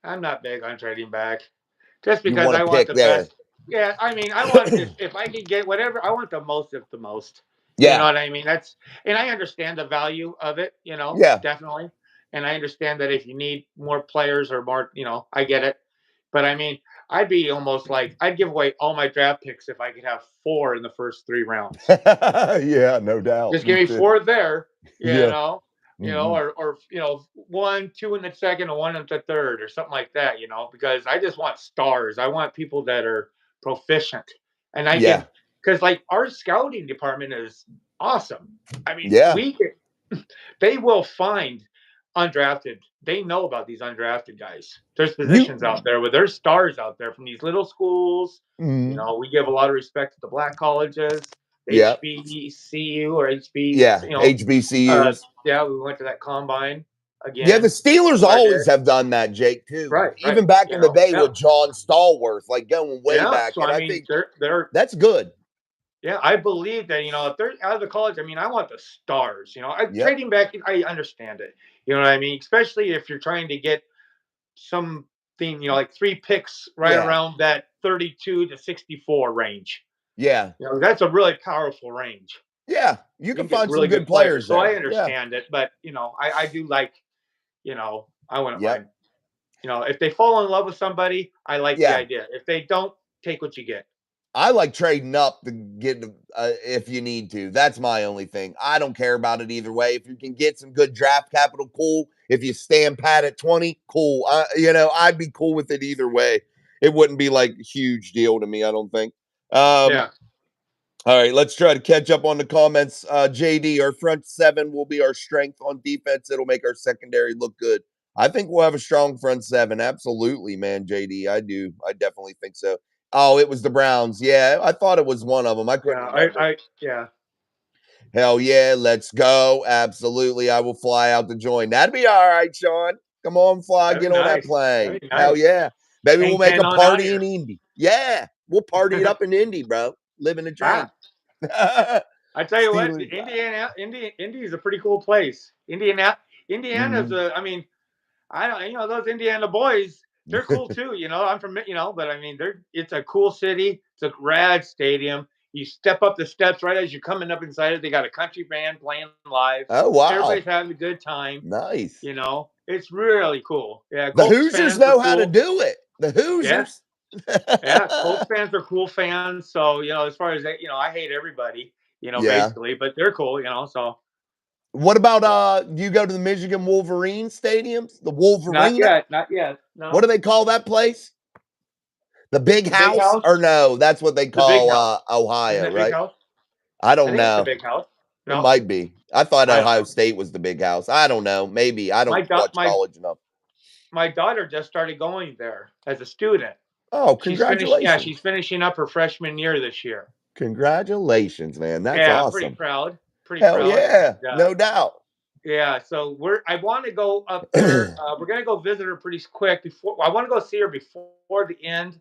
I'm not big on trading back just You because want to I want pick the there. best. Yeah, I mean, I want if I can get whatever I want the most of the most. You know Yeah. what I mean? And I understand the value of it. Yeah. Definitely. And I understand that if you need more players or more, I get it. But I mean, I'd be almost like I'd give away all my draft picks if I could have 4 in the first 3 rounds. Yeah, no doubt. Just give Me me too. 4 there, Yeah. Hmm. or 1, 2 in the second, and 1 in the third, or something like that. Because I just want stars. I want people that are proficient, and I Yeah. can because like our scouting department is awesome. I mean, Yeah. they will find undrafted. They know about these undrafted guys. There's You. positions out there where there's stars out there from these little schools. Mhm. We give a lot of respect to the black colleges, Yeah. HBCU or HB. Yeah. HBCUs. Yeah, we went to that combine Yeah, the again. Steelers I did. always have done that, Jake, too. Right, right. Even back in the day Yeah, with John Stallworth, like going way yeah. back. So And I I mean, think they're that's good. yeah. I believe that if they're out of the college, I mean, I want the stars. Yep. Trading back, I understand it. You know what I mean? Especially if you're trying to get something, like 3 picks right Yeah. around that 32 to 64 range. Yeah. That's a really powerful range. Yeah. You You can can get find some really good good players. players So I there. Yeah. understand it, but I do like, I wouldn't Yep. mind. If they fall in love with somebody, I like the Yeah. idea. If they don't, take what you get. I like trading up to get if you need to. That's my only thing. I don't care about it either way. If you can get some good draft capital, cool. If you stand pat at 20, cool. I'd be cool with it either way. It wouldn't be like a huge deal to me, I don't think. Yeah. All right, let's try to catch up on the comments. JD, our front 7 will be our strength on defense. It'll make our secondary look good. I think we'll have a strong front 7. Absolutely, man, JD. I do. I definitely think so. Oh, it was the Browns. Yeah, I thought it was one of them. I couldn't remember. Yeah. Hell yeah, let's go. Absolutely. I will fly out to join. That'd be all right, Sean. Come on, fly. That'd Get be on that nice. plane. That'd be Hell nice. yeah. Maybe we'll Hang make 10 a on party iron. in Indy. Yeah, we'll party it up in Indy, bro. Living the dream. I tell you what, Steelers. Indy is a pretty cool place. Indiana's I mean, I don't, those Indiana boys, they're cool too. I'm from, but I mean, it's a cool city. It's a rad stadium. You step up the steps right as you're coming up inside it. They got a country band playing live. Oh, wow. Everybody's having a good time. Nice. It's really cool. Yeah, The Colts Hoosiers fans are know how to cool. do it. The Hoosiers. Yeah, Colts fans are cool fans. So, as far as that, I hate everybody, Yeah. basically, but they're cool, so. What about do you go to the Michigan Wolverine stadiums? The Wolverine? Not yet. No. What do they call that place? The Big House? Big House? Or no, that's what they The Big call House. Ohio, Isn't it right? Big House? I don't I think it's the know. Big House. It No, might be. I thought I don't Ohio know. State was the Big House. I don't know. Maybe. I don't watch college enough. My daughter just started going there as a student. Oh, congratulations. She's finishing up her freshman year this year. Congratulations, man. That's awesome. Pretty proud. Hell yeah. No doubt. Yeah, so I want to go up there. We're gonna go visit her pretty quick I want to go see her before the end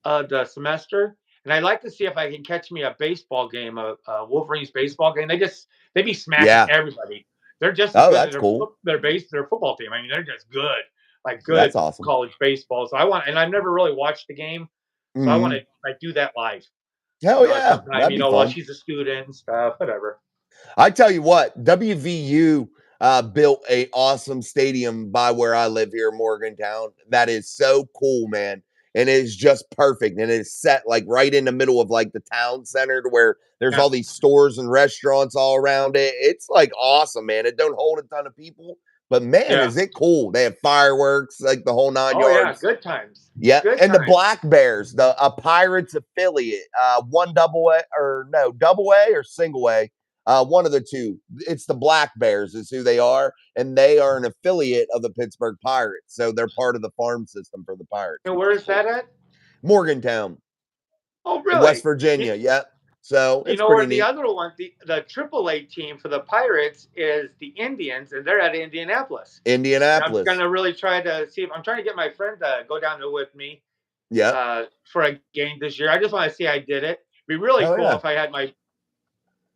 of the semester, and I'd like to see if I can catch me a baseball game, a Wolverines baseball game. They be smashing everybody. They're just as good as their football team. I mean, they're just good, like good that's awesome. college baseball. So and I've never really watched the game, so I want to do that live. Hell yeah, sometime, while she's a student and stuff, whatever. I tell you what, WVU built a awesome stadium by where I live here in Morgantown. That is so cool, man. And it is just perfect. And it is set like right in the middle of like the town center to where there's all these stores and restaurants all around it. It's like awesome, man. It don't hold a ton of people, but man, is it cool. They have fireworks, like the whole 9 yards. Yeah, good times. Yeah. Good and times. The Black Bears, a Pirates affiliate, double A or single A. One of the two. It's the Black Bears is who they are, and they are an affiliate of the Pittsburgh Pirates. So they're part of the farm system for the Pirates. And where is that at? Morgantown. Oh, really? West Virginia. Yeah. So it's pretty neat. The other one, the AAA team for the Pirates is the Indians, and they're at Indianapolis. I'm going to really try to see if I'm trying to get my friend to go down there with me. Yeah. For a game this year. I just want to see I did it. It'd be really cool if I had my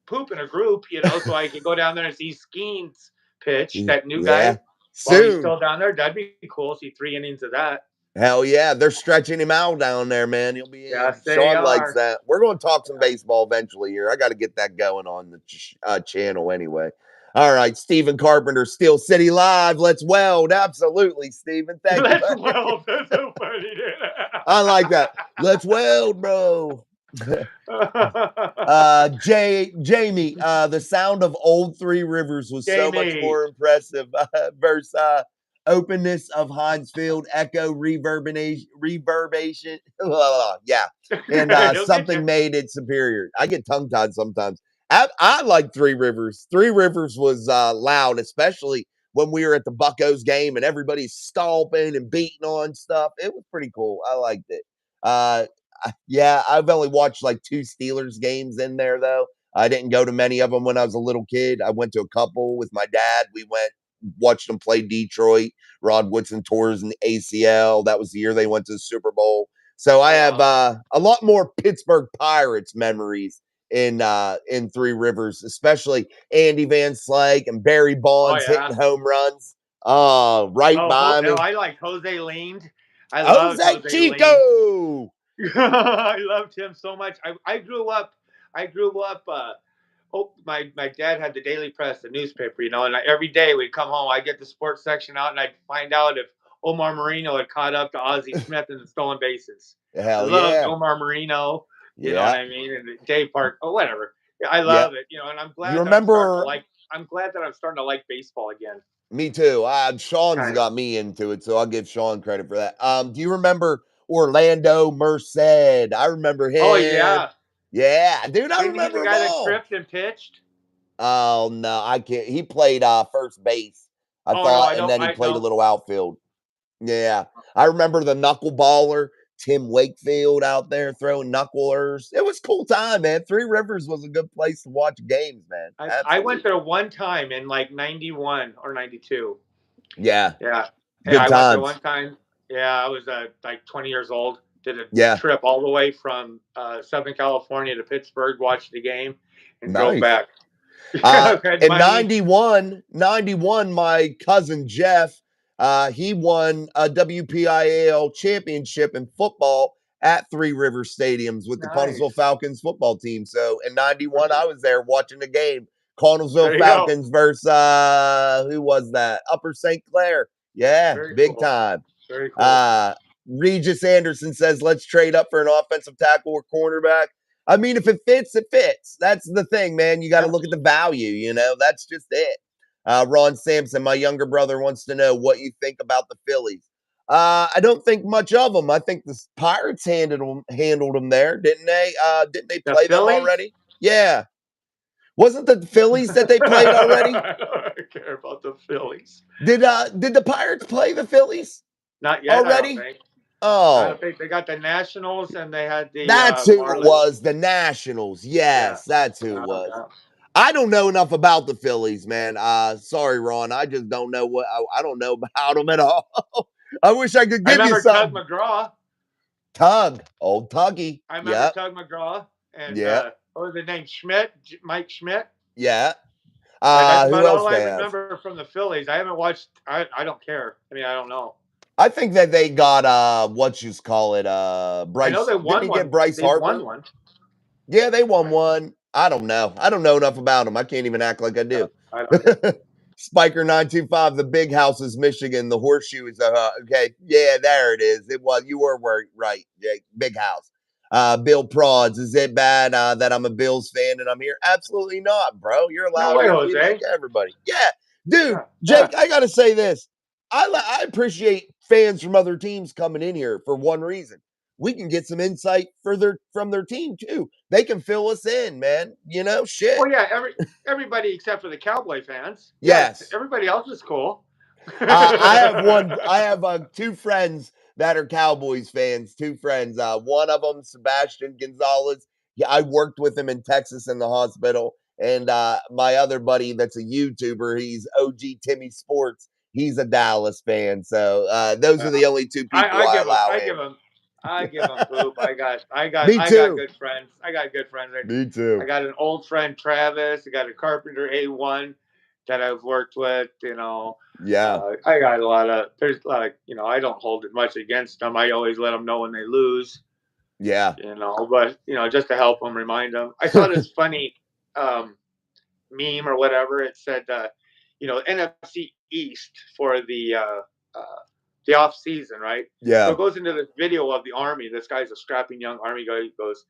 poop in a group, so I could go down there and see Skeens pitch, that new guy. While he's still down there, that'd be cool. See 3 innings of that. Hell yeah, they're stretching him out down there, man. He'll be Sean likes that. We're going to talk some baseball eventually here. I got to get that going on the channel anyway. All right, Stephen Carpenter, Steel City Live. Let's weld. Absolutely, Stephen. Thank you. Let's weld. That's so funny, dude. I like that. Let's weld, bro. Jamie, the sound of old Three Rivers was so much Jamie. more impressive versus openness of Heinz Field, echo reverberation. Yeah. And something made it superior. I get tongue tied sometimes. I like Three Rivers. Three Rivers was loud, especially when we were at the Buccos game and everybody's stomping and beating on stuff. It was pretty cool. I liked it. Yeah, I've only watched like 2 Steelers games in there, though. I didn't go to many of them when I was a little kid. I went to a couple with my dad. We went, watched them play Detroit. Rod Woodson tore his ACL. That was the year they went to the Super Bowl. So I have a lot more Pittsburgh Pirates memories in Three Rivers, especially Andy Van Slyke and Barry Bonds hitting home runs. Right by me. I like Jose Leaned. I loved Jose Jose Chico. I loved him so much. I grew up. My dad had the Daily Press, the newspaper, and every day we'd come home. I'd get the sports section out, and I'd find out if Omar Marino had caught up to Ozzie Smith in the stolen bases. Hell I loved yeah. Omar Marino. You know what I mean? And Dave Park, whatever. I love it. And I'm glad. I'm glad that I'm starting to like baseball again. Me too. Sean's got me into it, so I'll give Sean credit for that. Do you remember Orlando Merced? I remember him. Oh yeah. Yeah, dude, I Isn't remember he the guy that tripped and pitched? Oh no, I can't. He played first base, I thought, and then he played a little outfield. Yeah, I remember the knuckleballer Tim Wakefield out there throwing knucklers. It was a cool time, man. Three Rivers was a good place to watch games, man. I went there one time in like 91 or 92. Yeah. Yeah. Good I times. went there one time. Yeah, I was like 20 years old. Did a trip all the way from Southern California to Pittsburgh, watched the game, and drove back. In 91, my cousin Jeff, he won a WPIAL championship in football at Three Rivers Stadiums with the Connellsville Falcons football team. So in 91, I was there watching the game. Connellsville Falcons versus who was that? Upper St. Clair. Yeah, big time. Very cool. Regis Anderson says, let's trade up for an offensive tackle or cornerback. I mean, if it fits, it fits. That's the thing, man. You got to look at the value, That's just it. Ron Sampson, my younger brother, wants to know what you think about the Phillies. I don't think much of them. I think the Pirates handled them there, didn't they? Didn't they play them already? Yeah. Wasn't the Phillies that they played already? I don't care about the Phillies. Did the Pirates play the Phillies? Not yet. Already? I don't think. Oh, I think they got the Nationals and they had the. That's who it was. The Nationals. Yes, that's who it was. I don't know enough about the Phillies, man. Sorry, Ron. I just don't know I don't know about them at all. I wish I could give you something. Tug McGraw. Old Tuggy. I remember Tug McGraw and what was the name? Mike Schmidt. Yeah. That's about all I remember from the Phillies. I haven't watched. I don't care. I mean, I don't know. I think that they got what you call it, Bryce. I know they won one. Get Bryce Harper? Won one. Yeah, they won one. I don't know. I don't know enough about them. I can't even act like I do. Spiker 925, the Big House is Michigan. The Horseshoe is okay. Yeah, there it is. It was. You were right, Jake. Big House. Bill Prods, is it bad that I'm a Bills fan and I'm here? Absolutely not, bro. You're allowed to be like everybody. Yeah, dude. Jake, I gotta say this. I appreciate fans from other teams coming in here for one reason. We can get some insight from their team too. They can fill us in, man. Shit. Well, yeah, everybody except for the Cowboy fans. Yes. Everybody else is cool. I have 2 friends that are Cowboys fans. 2 friends. One of them, Sebastian Gonzalez. Yeah, I worked with him in Texas in the hospital. And my other buddy that's a YouTuber, he's OG Timmy Sports. He's a Dallas fan. So those are the only 2 people I allow in. I give them poop. I got good friends. I got good friends. Me too. I got an old friend, Travis. I got a carpenter, A1, that I've worked with. Yeah. I got there's a lot of, I don't hold it much against them. I always let them know when they lose. Yeah. But just to help them, remind them. I saw this funny meme or whatever. It said, NFC East for the the off season, right? So Yeah. it goes into this video of the Army. This guy's a scrapping young Army guy. He goes,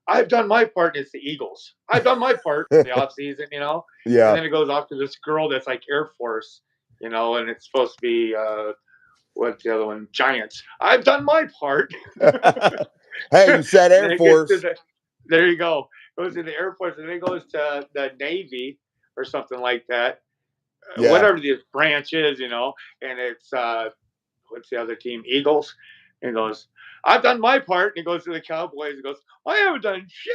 I've done my part, and it's the Eagles. I've done my part in the off season, And Yeah. then it goes off to this girl that's like Air Force, and it's supposed to be what's the other one? Giants. I've done my part. Hey, you said And then Air it gets to Force. there you go. Goes to the Air Force, and then it goes to the Navy or something like that. Yeah. Whatever this branch is, and it's what's the other team? Eagles. And he goes, I've done my part. And he goes to the Cowboys and goes, I haven't done shit.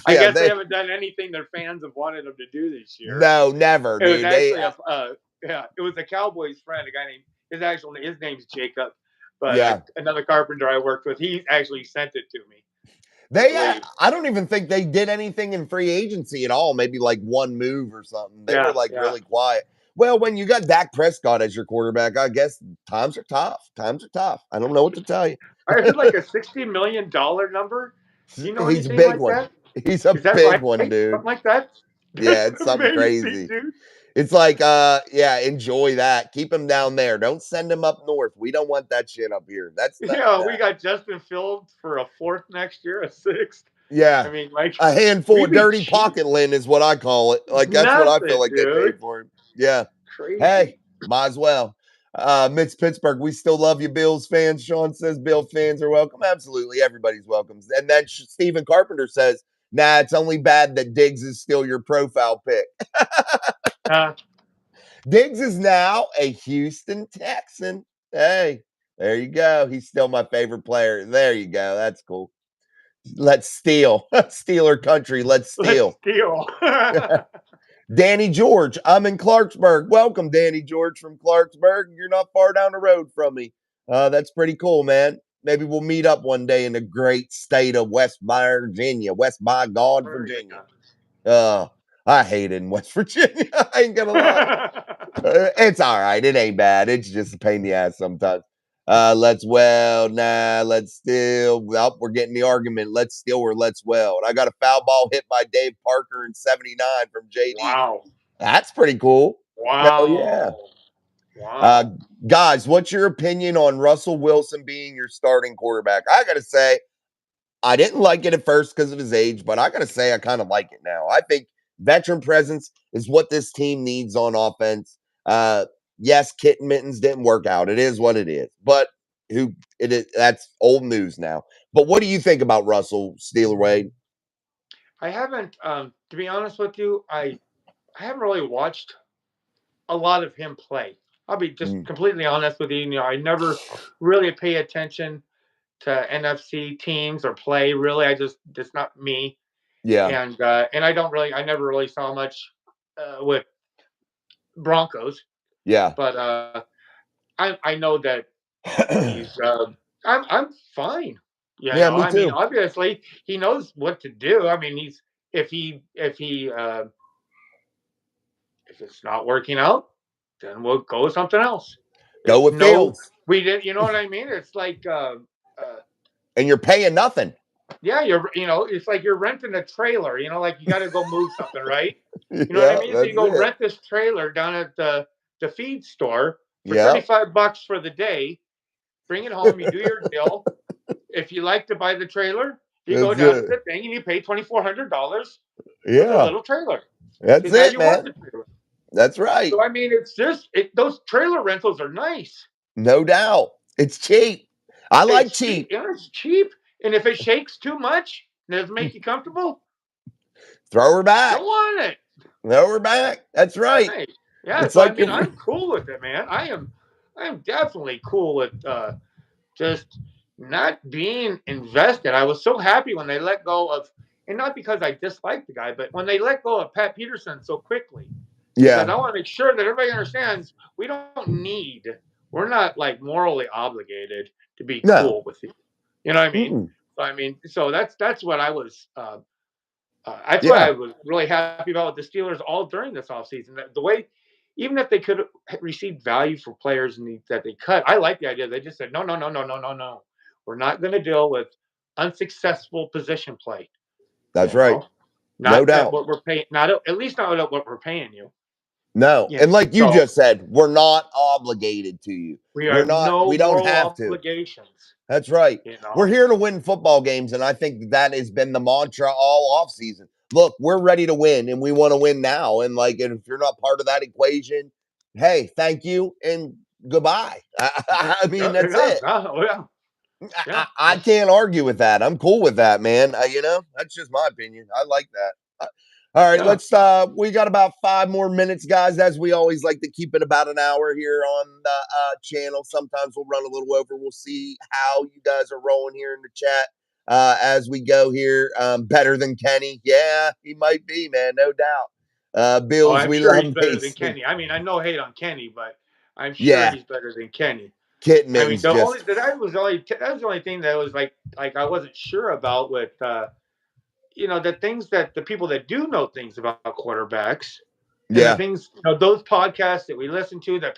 I Yeah, guess they haven't done anything their fans have wanted them to do this year. no, never, It was dude. They actually it was a Cowboys friend, a guy named his name's Jacob, but yeah. another carpenter I worked with, he actually sent it to me. I don't even think they did anything in free agency at all. Maybe like one move or something. They were like really quiet. Well, when you got Dak Prescott as your quarterback, I guess times are tough. Times are tough. I don't know what to tell you. I heard like a $60 million number. Do you know He's a anything big like one. that? He's a Is that big right? one, dude. Something like that? Yeah, That's it's something amazing, crazy. dude. It's like, yeah, enjoy that. Keep him down there. Don't send him up north. We don't want that shit up here. We got Justin Fields for a fourth next year, a sixth. Yeah. I mean, like A handful of dirty pocket lint is what I call it. Like that's what I feel like dude. they paid for him. Yeah. Crazy. Hey, might as well. Mitch Pittsburgh, we still love you, Bills fans. Sean says Bill fans are welcome. Absolutely, everybody's welcome. And then Stephen Carpenter says, nah, it's only bad that Diggs is still your profile pick. Diggs is now a Houston Texan. Hey, there you go. He's still my favorite player. There you go. That's cool. Let's steal. Steeler country. Let's steal. Danny George, I'm in Clarksburg. Welcome, Danny George from Clarksburg. You're not far down the road from me. That's pretty cool, man. Maybe we'll meet up one day in the great state of West Virginia. West by God, Virginia. I hate it in West Virginia. I ain't gonna lie. It's all right. It ain't bad. It's just a pain in the ass sometimes. Let's steal. Well, we're getting the argument. Let's steal or let's weld. I got a foul ball hit by Dave Parker in 79 from JD. Wow. That's pretty cool. Wow. Hell yeah. Wow. Guys, what's your opinion on Russell Wilson being your starting quarterback? I got to say, I didn't like it at first because of his age, but I got to say, I kind of like it now. I think veteran presence is what this team needs on offense. Yes, Kitten Mittens didn't work out. It is what it is. But that's old news now. But what do you think about Russell Steeler Wade? I haven't, to be honest with you, I haven't really watched a lot of him play. I'll be just completely honest with you. I never really pay attention to NFC teams or play. Really, it's not me. Yeah. And I never really saw much with Broncos. Yeah. But I know that he's I'm fine. Yeah, me too. I mean, obviously he knows what to do. I mean, if it's not working out, then we'll go with something else. Go with Fields. We did, you know what I mean? It's like and you're paying nothing. Yeah, it's like you're renting a trailer, like you got to go move something, right? You know what I mean? So you go rent this trailer down at the feed store for $35 for the day. Bring it home. You do your deal. If you like to buy the trailer, you go down to the thing and you pay $2,400 for the little trailer. That's it, man. That's right. So I mean, it's just those trailer rentals are nice. No doubt. It's cheap. I like cheap. Yeah, it's cheap. And if it shakes too much and doesn't make you comfortable, throw her back. Don't want it. Throw her back. That's right. Right. Yeah, so like I'm cool with it, man. I am definitely cool with just not being invested. I was so happy when they let go of, and not because I dislike the guy, but when they let go of Pat Peterson so quickly. Yeah. Because I want to make sure that everybody understands we're not like morally obligated to be cool with you. You know what I mean? So that's what I was. That's what I was really happy about with the Steelers all during this offseason. The way, even if they could have received value for players that they cut, I like the idea. They just said, no. We're not going to deal with unsuccessful position play. That's right. No doubt. What we're paying, at least not what we're paying you. No. You know, And like you so just said, we're not obligated to you. we have no We don't moral have to. obligations. That's right. You We're know, here to win football games, and I think that has been the mantra all offseason. Look, we're ready to win, and we want to win now. And like, and if you're not part of that equation, hey, thank you and goodbye. I mean, yeah, that's yeah, it. oh, yeah, yeah. I can't argue with that. I'm cool with that, man. That's just my opinion. I like that. All right, Yeah. we got about 5 more minutes, guys, as we always like to keep it about an hour here on the channel. Sometimes we'll run a little over. We'll see how you guys are rolling here in the chat as we go here. Better than Kenny. Yeah, he might be, man, no doubt. Oh, Bills, I'm we sure love he's better than Mason. Kenny. I mean, I know hate on Kenny, but I'm sure Yeah, he's better than Kenny. I mean, Kitman's the only just, that was the only thing that was like I wasn't sure about with the things that the people that do know things about quarterbacks and the yeah, things those podcasts that we listen to that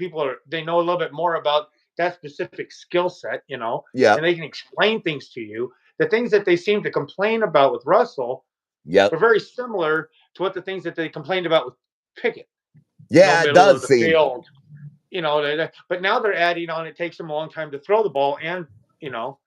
they know a little bit more about that specific skill set, yeah, and they can explain things to you. The things that they seem to complain about with Russell yep. were very similar to what the things that they complained about with Pickett. No Yeah, it middle of does the seem. field, but now they're adding on. It takes them a long time to throw the ball, and you know,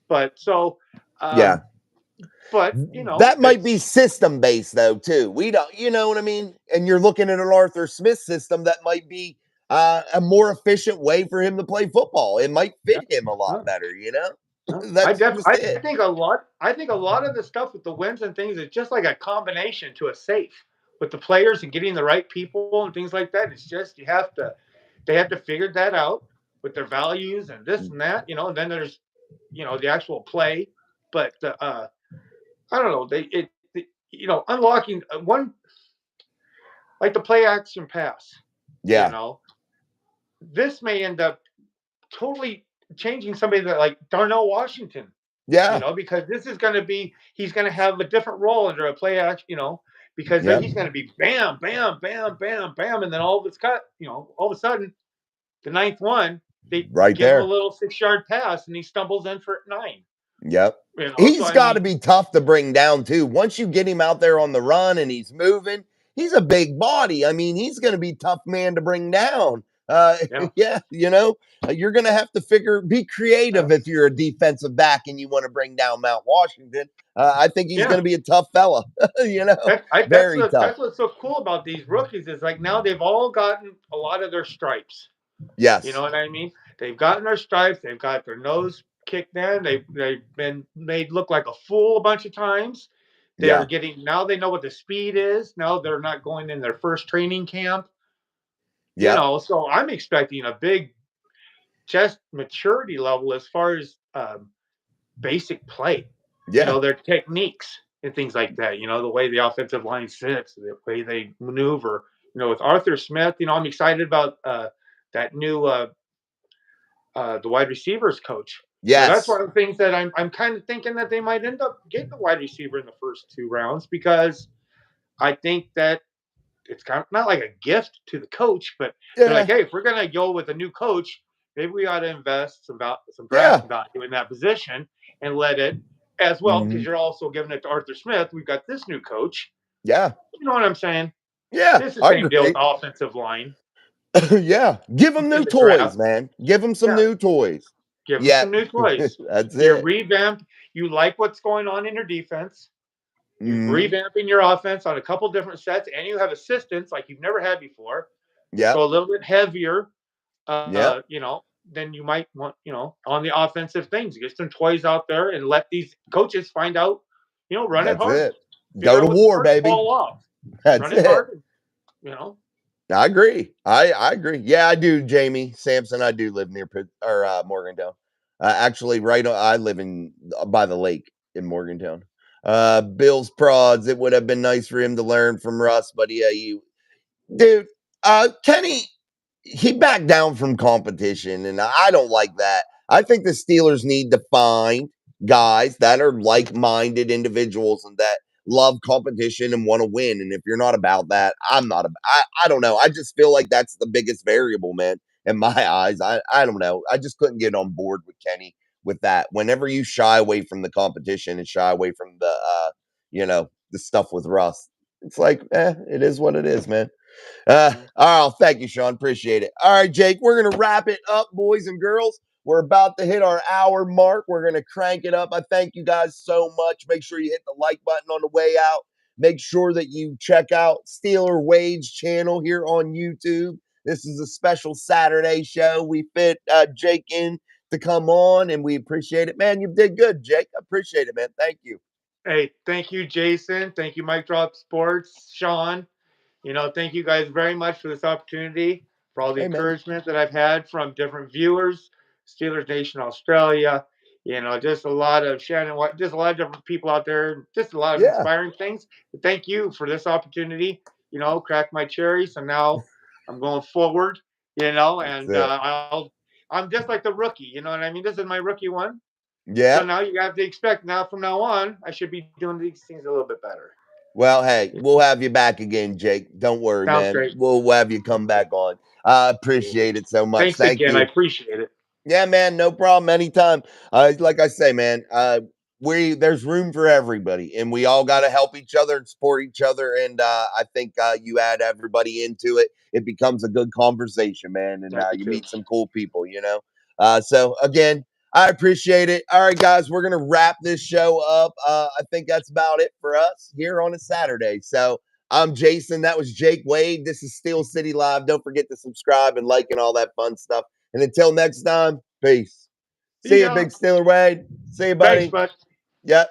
but so, Yeah. um, but That might be it's system based though too. We don't, you know what I mean? And you're looking at an Arthur Smith system that might be a more efficient way for him to play football. It might yeah, fit him a lot yeah, better, you know? yeah. That's just I it. think a lot. I think a lot of the stuff with the wins and things is just like a combination to a safe with the players and getting the right people and things like that. It's just they have to figure that out with their values and this and that, and then there's the actual play, but I don't know. Unlocking one like the play action pass. You Yeah. know, this may end up totally changing somebody that like Darnell Washington. Yeah. Because this is going to be he's going to have a different role under a play action. Because Yeah. he's going to be bam, bam, bam, bam, bam, and then all of it's cut. All of a sudden the ninth one they Right give him a there. little 6-yard pass and he stumbles in for 9. Yep. So He's I got to mean, be tough to bring down too. Once you get him out there on the run and he's moving, he's a big body. I mean, he's going to be tough man to bring down. yeah, Yeah, you're going to have to be yeah, creative if you're a defensive back and you want to bring down Mount Washington. I think he's going yeah. to be a tough fella. Very tough. That's what's so cool about these rookies is like now they've all gotten a lot of their stripes. You know Yes. what I mean? They've gotten their stripes. They've got their nose kicked in. They've been made look like a fool a bunch of times. They're Yeah. getting now. They know what the speed is. Now they're not going in their first training camp. Yep. So I'm expecting a big just maturity level as far as basic play. Yeah. Their techniques and things like that. The way the offensive line sits, the way they maneuver. With Arthur Smith, I'm excited about that new the wide receivers coach. That's Yes. one of the things that I'm kind of thinking that they might end up getting a wide receiver in the first 2 rounds because I think that it's kind of not like a gift to the coach, but they're like, Yeah. hey, if we're gonna go with a new coach, maybe we ought to invest some draft Yeah. value in that position and let it as well because Mhm. you're also giving it to Arthur Smith. We've got this new coach. Yeah. You know what I'm saying? Yeah. It's the I same deal with agree. the offensive line Yeah. Give them in new the toys, draft. man. Give them some Yeah, new toys. give them Yeah. some new toys. That's You it. revamp. You like what's going on in your defense. You're Mhm. revamping your offense on a couple different sets, and you have assistants like you've never had before. So Yep. a little bit heavier, Yep. than you might want, on the offensive things. Get some toys out there and let these coaches find out, run it That's hard. it. Figure Go to out what's war, hard, baby. fall off. That's Run it it. hard, you know. I agree. I agree. Yeah, I do, Jamie Sampson. I do live near Morgantown. Actually, I live in by the lake in Morgantown. Bill's prods. It would have been nice for him to learn from Russ, but yeah, dude. Kenny, he backed down from competition, and I don't like that. I think the Steelers need to find guys that are like-minded individuals and that love competition and want to win. And if you're not about that, I'm not. I don't know. I just feel like that's the biggest variable, man. In my eyes, I don't know. I just couldn't get on board with Kenny with that. Whenever you shy away from the competition and shy away from the the stuff with Russ, it's like, it is what it is, man. Mhm. Oh, thank you, Sean. Appreciate it. All right, Jake, we're going to wrap it up, boys and girls. We're about to hit our hour mark. We're going to crank it up. I thank you guys so much. Make sure you hit the like button on the way out. Make sure that you check out Steeler Wade's channel here on YouTube. This is a special Saturday show. We fit Jake in to come on, and we appreciate it. Man, you did good, Jake. I appreciate it, man. Thank you. Hey, thank you, Jason. Thank you, Mike Drop Sports, Sean. Thank you guys very much for this opportunity, for all the Hey, man. encouragement that I've had from different viewers, Steelers Nation Australia, just a lot of Shannon, just a lot of different people out there, just a lot of Yeah, inspiring things. But thank you for this opportunity, crack my cherry. So now I'm going forward, that's and it. I'm just like the rookie, you know what I mean? This is my rookie one. So Yeah. now you have to expect now from now on, I should be doing these things a little bit better. Well, hey, we'll have you back again, Jake. Don't worry, Sounds man. great. We'll have you come back on. I appreciate it so much. Thanks Thank again. I you. appreciate it. Yeah, man, no problem. Anytime. Like I say, man, we there's room for everybody, and we all got to help each other and support each other. And I think you add everybody into it, it becomes a good conversation, man, and Thank you you too. meet some cool people. So again, I appreciate it. All right, guys, we're gonna wrap this show up. I think that's about it for us here on a Saturday. So I'm Jason. That was Jake Wade. This is Steel City Live. Don't forget to subscribe and like and all that fun stuff. And until next time, peace. See See you, Big ya. Steeler Wade. See you, Thanks, buddy. bud. Yep.